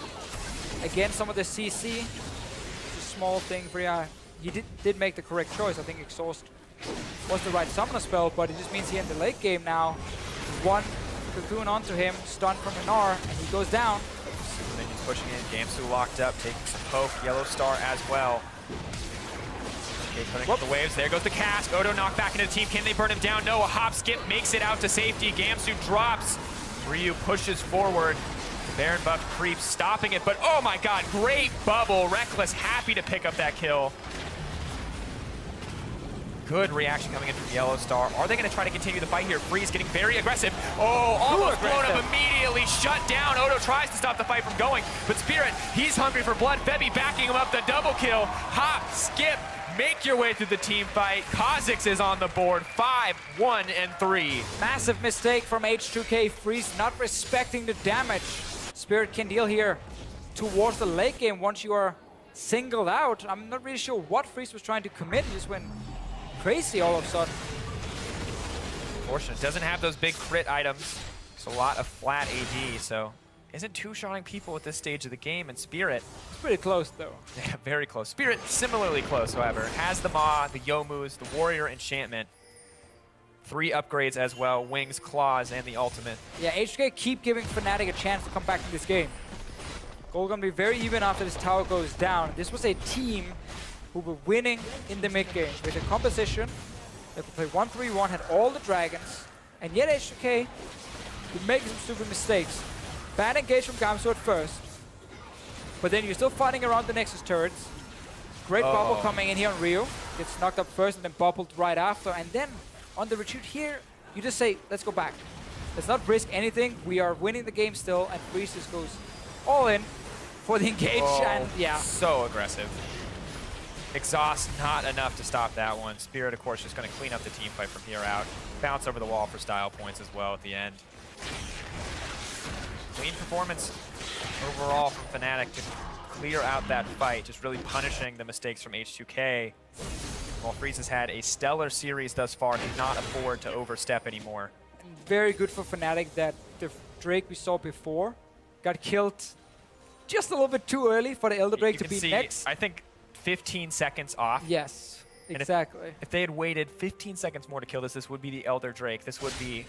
Again, some of the CC. It's a small thing for he did make the correct choice. I think exhaust was the right summoner spell, but it just means he in the late game now. 1 cocoon onto him, stun from Gnar, and he goes down. And then he's pushing in. Gamsu locked up, taking some poke. YellOwStaR as well. Okay, putting up the waves. There goes the cast. Odo knocked back into the team. Can they burn him down? No. A hop skip makes it out to safety. Gamsu drops. Ryu pushes forward. The Baron buff creeps, stopping it. But oh my god, great bubble. Rekkles happy to pick up that kill. Good reaction coming in from YellOwStaR. Are they going to try to continue the fight here? Freeze getting very aggressive. Oh, almost blown up immediately. Shut down. Odo tries to stop the fight from going. But Spirit, he's hungry for blood. Febi backing him up. The double kill. Hop, skip. Make your way through the team fight. Kha'Zix is on the board. 5, 1, and 3. Massive mistake from H2K. Freeze not respecting the damage Spirit can deal here towards the late game once you are singled out. I'm not really sure what Freeze was trying to commit. He just went crazy all of a sudden. Unfortunate. Doesn't have those big crit items. Just a lot of flat AD, so isn't two-shotting people at this stage of the game. And Spirit, It's pretty close, though. yeah, very close. Spirit similarly close, however. Has the Maw, the Yomus, the Warrior Enchantment. 3 upgrades as well, Wings, Claws, and the ultimate. Yeah, H2K keep giving Fnatic a chance to come back in this game. Goal gonna be very even after this tower goes down. This was a team who were winning in the mid game with a composition. They could play 1-3-1, had all the dragons, and yet H2K could make some stupid mistakes. Bad engage from Gamsu at first, but then you're still fighting around the Nexus turrets. Great bubble coming in here on Rio. Gets knocked up first and then bubbled right after, and then on the retreat here, you just say, let's go back. Let's not risk anything. We are winning the game still, and Fizz just goes all in for the engage, and yeah. So aggressive. Exhaust not enough to stop that one. Spirit, of course, just going to clean up the team fight from here out. Bounce over the wall for style points as well at the end. Clean performance overall from Fnatic to clear out that fight, just really punishing the mistakes from H2K. While Fizz has had a stellar series thus far, cannot afford to overstep anymore. Very good for Fnatic that the Drake we saw before got killed just a little bit too early for the Elder Drake to be next. I think 15 seconds off. Yes, exactly. If they had waited 15 seconds more to kill this, this would be the Elder Drake. This would be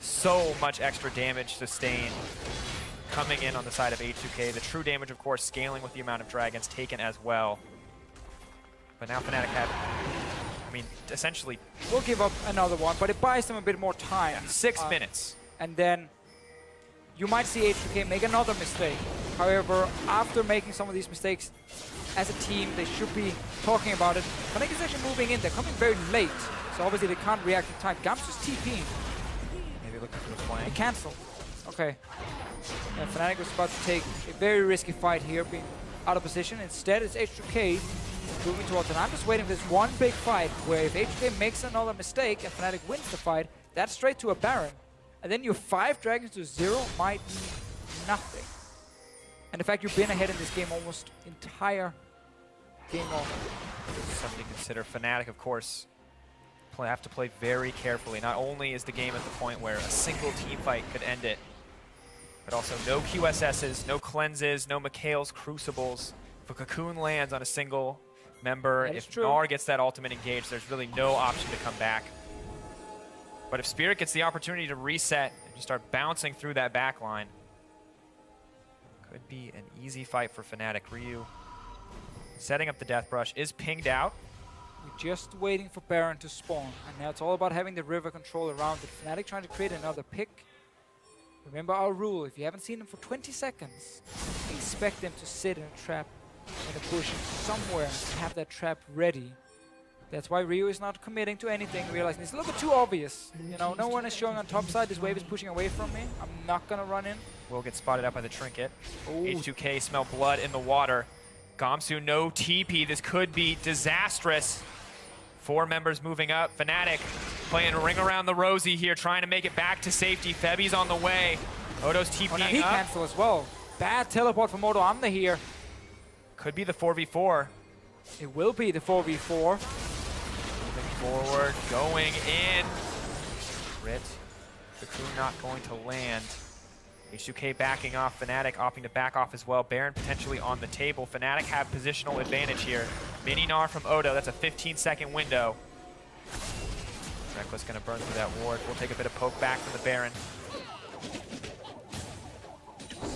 so much extra damage sustained coming in on the side of H2K. The true damage, of course, scaling with the amount of dragons taken as well. But now Fnatic had, I mean, essentially... We'll give up another one, but it buys them a bit more time. 6 minutes. And then you might see H2K make another mistake. However, after making some of these mistakes, as a team, they should be talking about it. Fnatic is actually moving in. They're coming very late, so obviously they can't react in time. Gamsu's TPing. Maybe looking for the flank. They cancel. Okay. And Fnatic was about to take a very risky fight here, being out of position. Instead, it's H2K moving towards it. I'm just waiting for this one big fight where if H2K makes another mistake and Fnatic wins the fight, that's straight to a Baron. And then your 5 dragons to 0 might mean nothing. And the fact you've been ahead in this game almost entire game over. Something to consider. Fnatic, of course, have to play very carefully. Not only is the game at the point where a single team fight could end it, but also no QSSs, no cleanses, no Mikhail's Crucibles. If a Cocoon lands on a single member, if Gnar gets that ultimate engaged, there's really no option to come back. But if Spirit gets the opportunity to reset and just start bouncing through that back line, could be an easy fight for Fnatic. Ryu setting up the Death Brush, is pinged out. We're just waiting for Baron to spawn, and now it's all about having the river control around it. Fnatic trying to create another pick. Remember our rule, if you haven't seen them for 20 seconds, expect them to sit in a trap in a bush somewhere and have that trap ready. That's why Ryu is not committing to anything, realizing it's a little bit too obvious. You know, no one is showing on top side, this wave is pushing away from me. I'm not gonna run in. Will get spotted out by the trinket. Ooh. H2K smell blood in the water. Gamsu no TP, this could be disastrous. 4 members moving up. Fnatic playing ring around the rosy here, trying to make it back to safety. Febi's on the way. Odo's TPing now he up. cancel as well. Bad teleport from Odoamme here. Could be the 4v4. It will be the 4v4. Moving forward, going in. Crit. Cocoon not going to land. H2K backing off. Fnatic opting to back off as well. Baron potentially on the table. Fnatic have positional advantage here. Mini Gnar from Odo. That's a 15-second window. Rekkles going to burn through that ward. We'll take a bit of poke back from the Baron.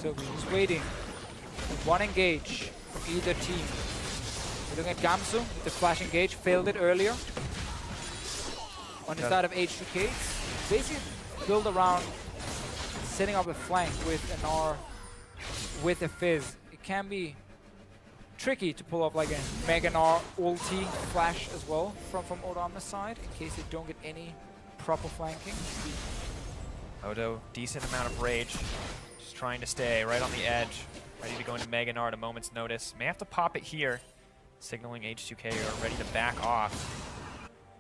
So we're just waiting for one engage from either team. We're looking at Gamsu with the flash engage. Failed it earlier. On the side of H2K, basically build around setting up a flank with an R, with a Fizz. It can be tricky to pull off like a Mega Gnar ulti flash as well from Odoamme's side, in case they don't get any proper flanking. Odo, decent amount of rage. Just trying to stay right on the edge. Ready to go into Mega Gnar at a moment's notice. May have to pop it here, signaling H2K are ready to back off.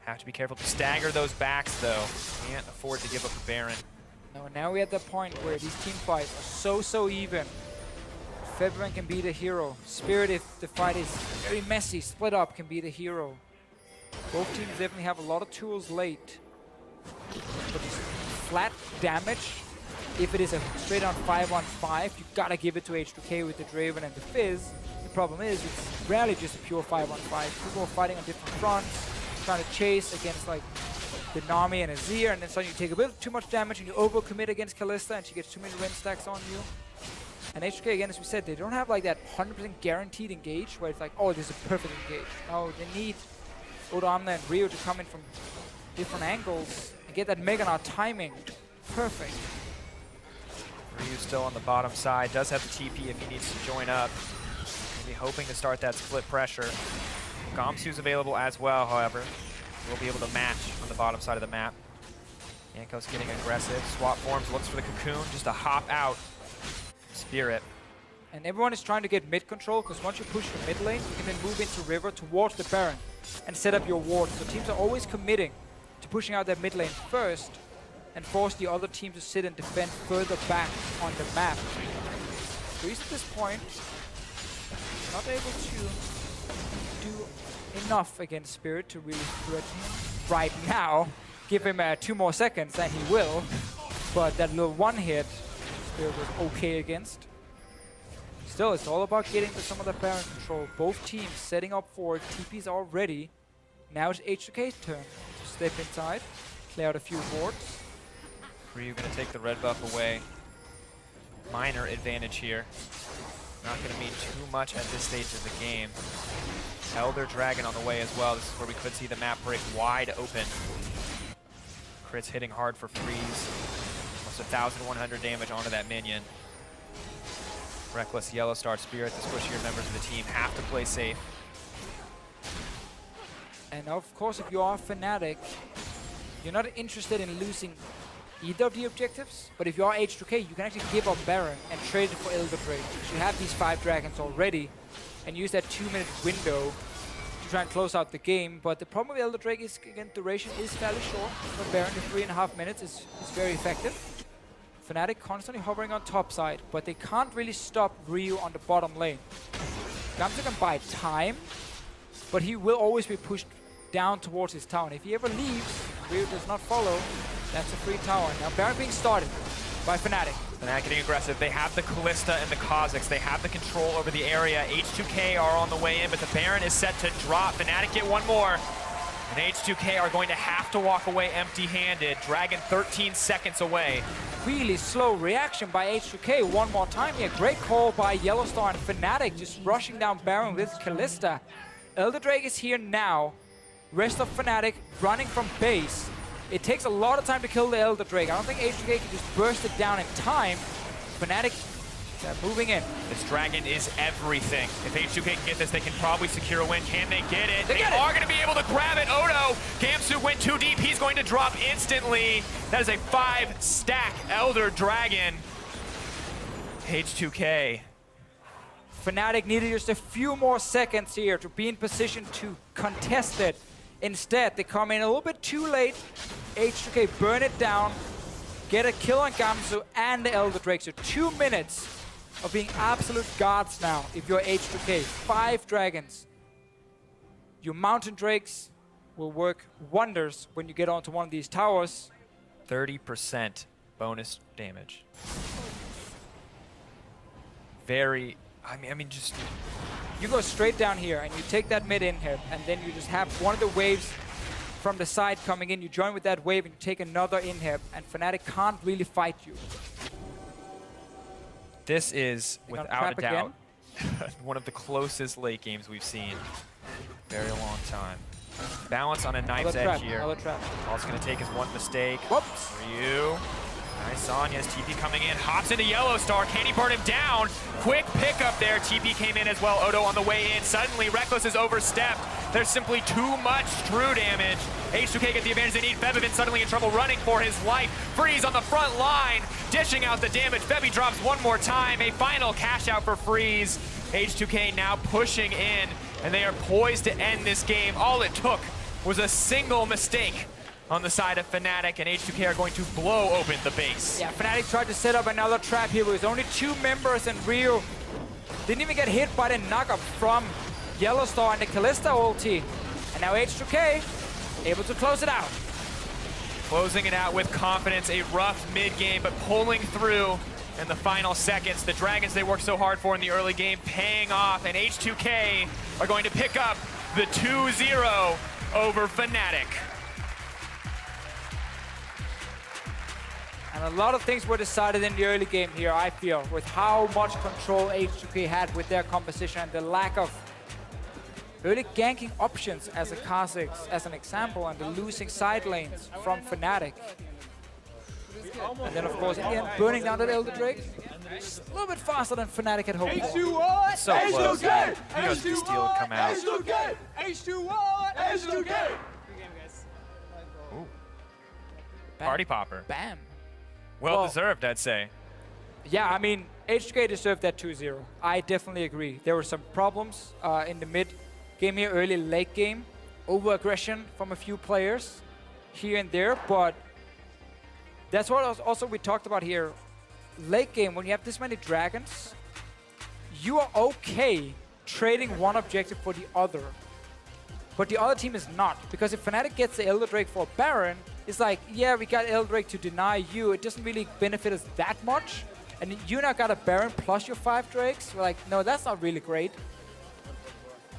Have to be careful to stagger those backs though. Can't afford to give up a Baron. No, now we're at the point where these team fights are so even. Febiven can be the hero. Spirit, if the fight is very messy, split up, can be the hero. Both teams definitely have a lot of tools late. But just flat damage, if it is a straight on 5-on-5, you gotta give it to H2K with the Draven and the Fizz. The problem is, it's rarely just a pure 5-on-5. People are fighting on different fronts, trying to chase against like the Nami and Azir, and then suddenly you take a bit too much damage and you overcommit against Kalista and she gets too many wind stacks on you. And H2K, again, as we said, they don't have like that 100% guaranteed engage where it's like, oh, this is a perfect engage. No, they need Odoamme and Rio to come in from different angles and get that Mega Gnar timing perfect. Ryu's still on the bottom side, does have the TP if he needs to join up. Maybe hoping to start that split pressure. Gamsu's available as well, however. We'll be able to match on the bottom side of the map. Jankos getting aggressive, swap forms, looks for the cocoon, just a hop out. Spirit. And everyone is trying to get mid control, because once you push your mid lane, you can then move into river towards the Baron and set up your ward. So teams are always committing to pushing out their mid lane first and force the other team to sit and defend further back on the map. Ryze at this point not able to do enough against Spirit to really threaten him right now. Give him 2 more seconds and he will, but that little one hit Spirit was okay against. Still, it's all about getting to some of that Baron control. Both teams setting up for it. TP's are ready. Now it's H2K's turn to step inside, clear out a few wards. Ryu gonna take the red buff away. Minor advantage here. Not gonna mean too much at this stage of the game. Elder Dragon on the way as well. This is where we could see the map break wide open. Crits hitting hard for Freeze. Almost 1,100 damage onto that minion. Rekkles, YellOwStaR, Spirit, the squishier members of the team have to play safe. And of course, if you are Fnatic, you're not interested in losing either of the objectives, but if you are H2K, you can actually give up Baron and trade it for Elder Drake, because you have these 5 dragons already, and use that 2-minute window to try and close out the game. But the problem with Elder Drake is, again, duration is fairly short. For Baron, the 3.5 minutes is very effective. Fnatic constantly hovering on top side, but they can't really stop Ryu on the bottom lane. Gamsu can buy time, but he will always be pushed down towards his tower. And if he ever leaves, Ryu does not follow, that's a free tower. Now Baron being started by Fnatic. Fnatic getting aggressive. They have the Kalista and the Kha'Zix. They have the control over the area. H2K are on the way in, but the Baron is set to drop. Fnatic get one more. And H2K are going to have to walk away empty-handed. Dragon 13 seconds away. Really slow reaction by H2K one more time here. Great call by YellOwStaR and Fnatic just rushing down Baron with Kalista. Elder Drake is here now. Rest of Fnatic running from base. It takes a lot of time to kill the Elder Drake. I don't think H2K can just burst it down in time. Fnatic moving in. This dragon is everything. If H2K can get this, they can probably secure a win. Can they get it? They are going to be able to grab it. Odo, Gamsu went too deep. He's going to drop instantly. That is a 5-stack Elder Dragon. H2K. Fnatic needed just a few more seconds here to be in position to contest it. Instead, they come in a little bit too late. H2K burn it down, get a kill on Gamsu and the Elder Drake. So 2 minutes of being absolute gods now if you're H2K. 5 dragons. Your mountain drakes will work wonders when you get onto one of these towers. 30% bonus damage. Very, I mean, just... You go straight down here and you take that mid in here, and then you just have one of the waves from the side coming in. You join with that wave and you take another in here, and Fnatic can't really fight you. This is, without a doubt, one of the closest late games we've seen in a very long time. Balance on a knife's edge here. All it's going to take is one mistake. Whoops. Ryu. Nice on. Yes, TP coming in. Hops into YellOwStaR. Can he burn him down? Quick pickup there. TP came in as well. Odo on the way in. Suddenly, Rekkles is overstepped. There's simply too much true damage. H2K get the advantage they need. Febiven suddenly in trouble, running for his life. Freeze on the front line, dishing out the damage. Febi drops one more time. A final cash out for Freeze. H2K now pushing in, and they are poised to end this game. All it took was a single mistake on the side of Fnatic, and H2K are going to blow open the base. Yeah, Fnatic tried to set up another trap here with only 2 members, and Ryu didn't even get hit by the knockup from YellOwStaR and the Kalista ulti. And now H2K able to close it out. Closing it out with confidence, a rough mid-game, but pulling through in the final seconds. The Dragons they worked so hard for in the early game paying off, and H2K are going to pick up the 2-0 over Fnatic. And a lot of things were decided in the early game here, I feel, with how much control H2K had with their composition and the lack of early ganking options as a Kha'Zix, as an example, and the losing side lanes from Fnatic. And then, of course, in the end, burning down that Elder Drake. Just a little bit faster than Fnatic had hoped for. So close, man. He knows the steal would come out. Ooh. Party popper. Bam. Well deserved, I'd say. Yeah, I mean, H2K deserved that 2-0. I definitely agree. There were some problems in the mid game here, early, late game. Over-aggression from a few players here and there, but that's what also we talked about here. Late game, when you have this many dragons, you are okay trading one objective for the other. But the other team is not, because if Fnatic gets the Elder Drake for Baron, it's like, yeah, we got Elder Drake to deny you. It doesn't really benefit us that much. And you now got a Baron plus your 5 Drakes. We're like, no, that's not really great.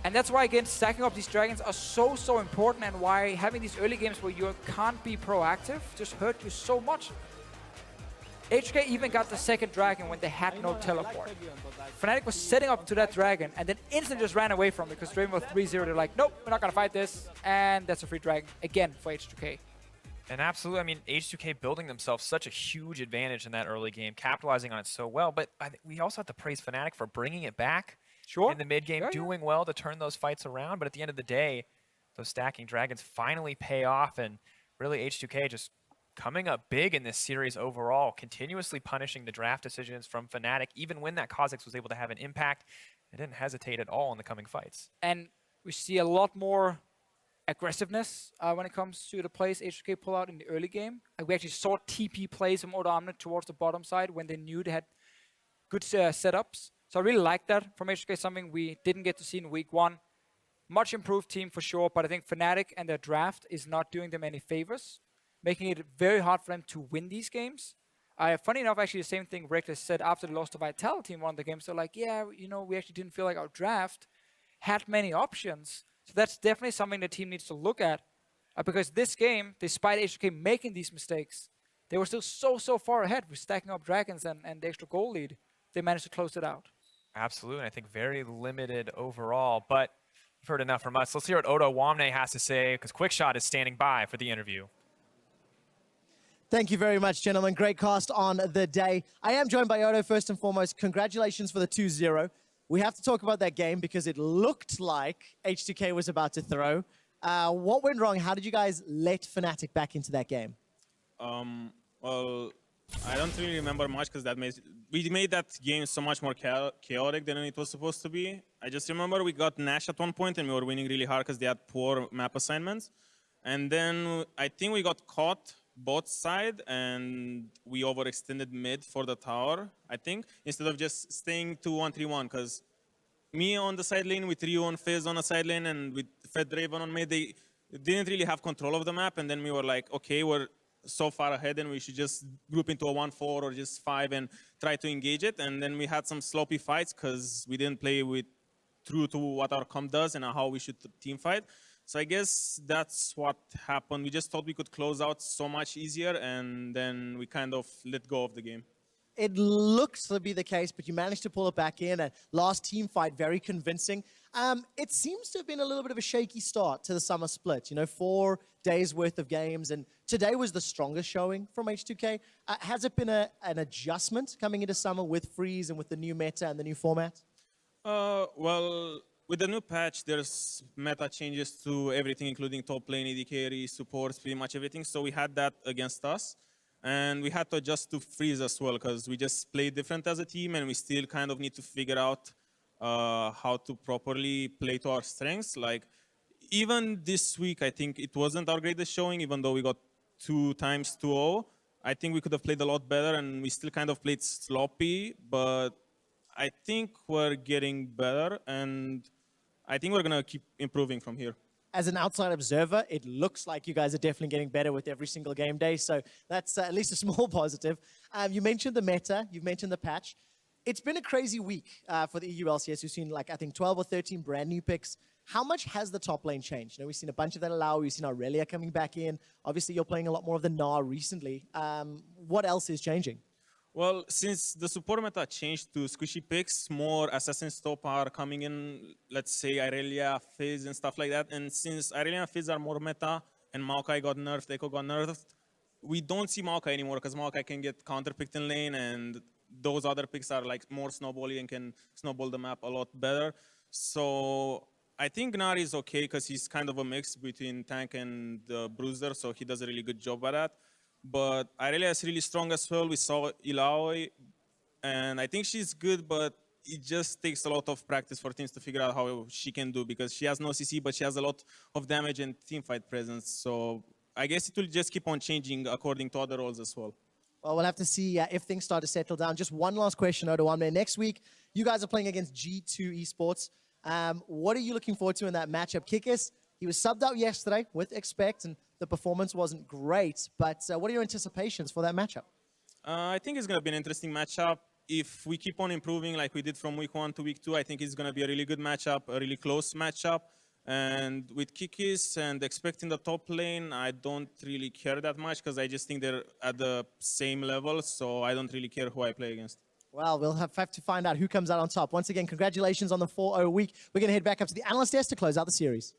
And that's why, again, stacking up these dragons are so important, and why having these early games where you can't be proactive just hurt you so much. H2K even got the second dragon when they had no teleport. Fnatic was setting up to that dragon and then instantly just ran away from it because Draven was 3-0. They're like, nope, we're not going to fight this. And that's a free dragon again for H2K. And absolutely, I mean, H2K building themselves such a huge advantage in that early game, capitalizing on it so well. But we also have to praise Fnatic for bringing it back in the mid game, doing well to turn those fights around. But at the end of the day, those stacking dragons finally pay off, and really H2K just coming up big in this series overall, continuously punishing the draft decisions from Fnatic. Even when that Kha'Zix was able to have an impact, it didn't hesitate at all in the coming fights. And we see a lot more aggressiveness when it comes to the plays H2K pull out in the early game. We actually saw TP plays from Odoamme towards the bottom side when they knew they had good setups. So I really like that from H2K, something we didn't get to see in week 1. Much improved team for sure, but I think Fnatic and their draft is not doing them any favors, making it very hard for them to win these games. Funny enough, actually, the same thing Rekkles said after they lost to Vitality in one of the games. They're like, yeah, you know, we actually didn't feel like our draft had many options. So that's definitely something the team needs to look at. Because this game, despite H2K making these mistakes, they were still so far ahead with stacking up dragons and the extra goal lead. They managed to close it out. Absolutely. I think very limited overall, but you've heard enough from us. Let's hear what Odoamme has to say, because Quickshot is standing by for the interview. Thank you very much, gentlemen. Great cast on the day. I am joined by Odo, first and foremost. Congratulations for the 2-0. We have to talk about that game because it looked like H2K was about to throw. What went wrong? How did you guys let Fnatic back into that game? Well, I don't really remember much because we made that game so much more chaotic than it was supposed to be. I just remember we got Nash at one point and we were winning really hard because they had poor map assignments. And then I think we got caught bot side and we overextended mid for the tower, I think, instead of just staying 2-1-3-1, because me on the side lane with Ryu and Fizz on the side lane and with Fed Draven on mid, they didn't really have control of the map, and then we were like, okay, we're so far ahead and we should just group into a 1-4 or just 5 and try to engage it. And then we had some sloppy fights because we didn't play with true to what our comp does and how we should team fight. So I guess that's what happened. We just thought we could close out so much easier, and then we kind of let go of the game. It looks to be the case, but you managed to pull it back in. And last team fight, very convincing. It seems to have been a little bit of a shaky start to the summer split. You know, 4 days worth of games, and today was the strongest showing from H2K. Has it been an adjustment coming into summer with Freeze and with the new meta and the new format? Well, with the new patch, there's meta changes to everything, including top lane, AD carry, supports, pretty much everything. So we had that against us. And we had to adjust to Freeze as well, because we just play different as a team, and we still kind of need to figure out how to properly play to our strengths. Like, even this week, I think it wasn't our greatest showing, even though we got 2 times 2-0. I think we could have played a lot better, and we still kind of played sloppy, but I think we're getting better, and I think we're going to keep improving from here. as an outside observer, it looks like you guys are definitely getting better with every single game day. So that's at least a small positive. You mentioned the meta. You've mentioned the patch. It's been a crazy week for the EU LCS. We've seen, like, I think 12 or 13 brand new picks. How much has the top lane changed? You know, we've seen a bunch of that allow. We've seen Aurelia coming back in. Obviously, you're playing a lot more of the Gnar recently. What else is changing? Well, since the support meta changed to squishy picks, more Assassin's Top are coming in, let's say Aurelia, Fizz, and stuff like that. And since Aurelia and Fizz are more meta, and Maokai got nerfed, Echo got nerfed, we don't see Maokai anymore, because Maokai can get counter-picked in lane, and those other picks are like more snowbally and can snowball the map a lot better. So I think Gnar is okay, because he's kind of a mix between tank and bruiser, so he does a really good job at that. But Aurelia is really strong as well. We saw Illaoi, and I think she's good, but it just takes a lot of practice for teams to figure out how she can do, because she has no CC, but she has a lot of damage and teamfight presence. So I guess it will just keep on changing according to other roles as well. Well, we'll have to see if things start to settle down. Just one last question, Odoamme. Next week, you guys are playing against G2 Esports. What are you looking forward to in that matchup? Kikis, he was subbed out yesterday with Expect, and the performance wasn't great. But what are your anticipations for that matchup? I think it's going to be an interesting matchup. If we keep on improving like we did from week 1 to week 2, I think it's going to be a really good matchup, a really close matchup. And with Kikis and expecting the top lane, I don't really care that much, because I just think they're at the same level. So I don't really care who I play against. Well, we'll have to find out who comes out on top. Once again, congratulations on the 4-0 week. We're going to head back up to the analyst desk to close out the series.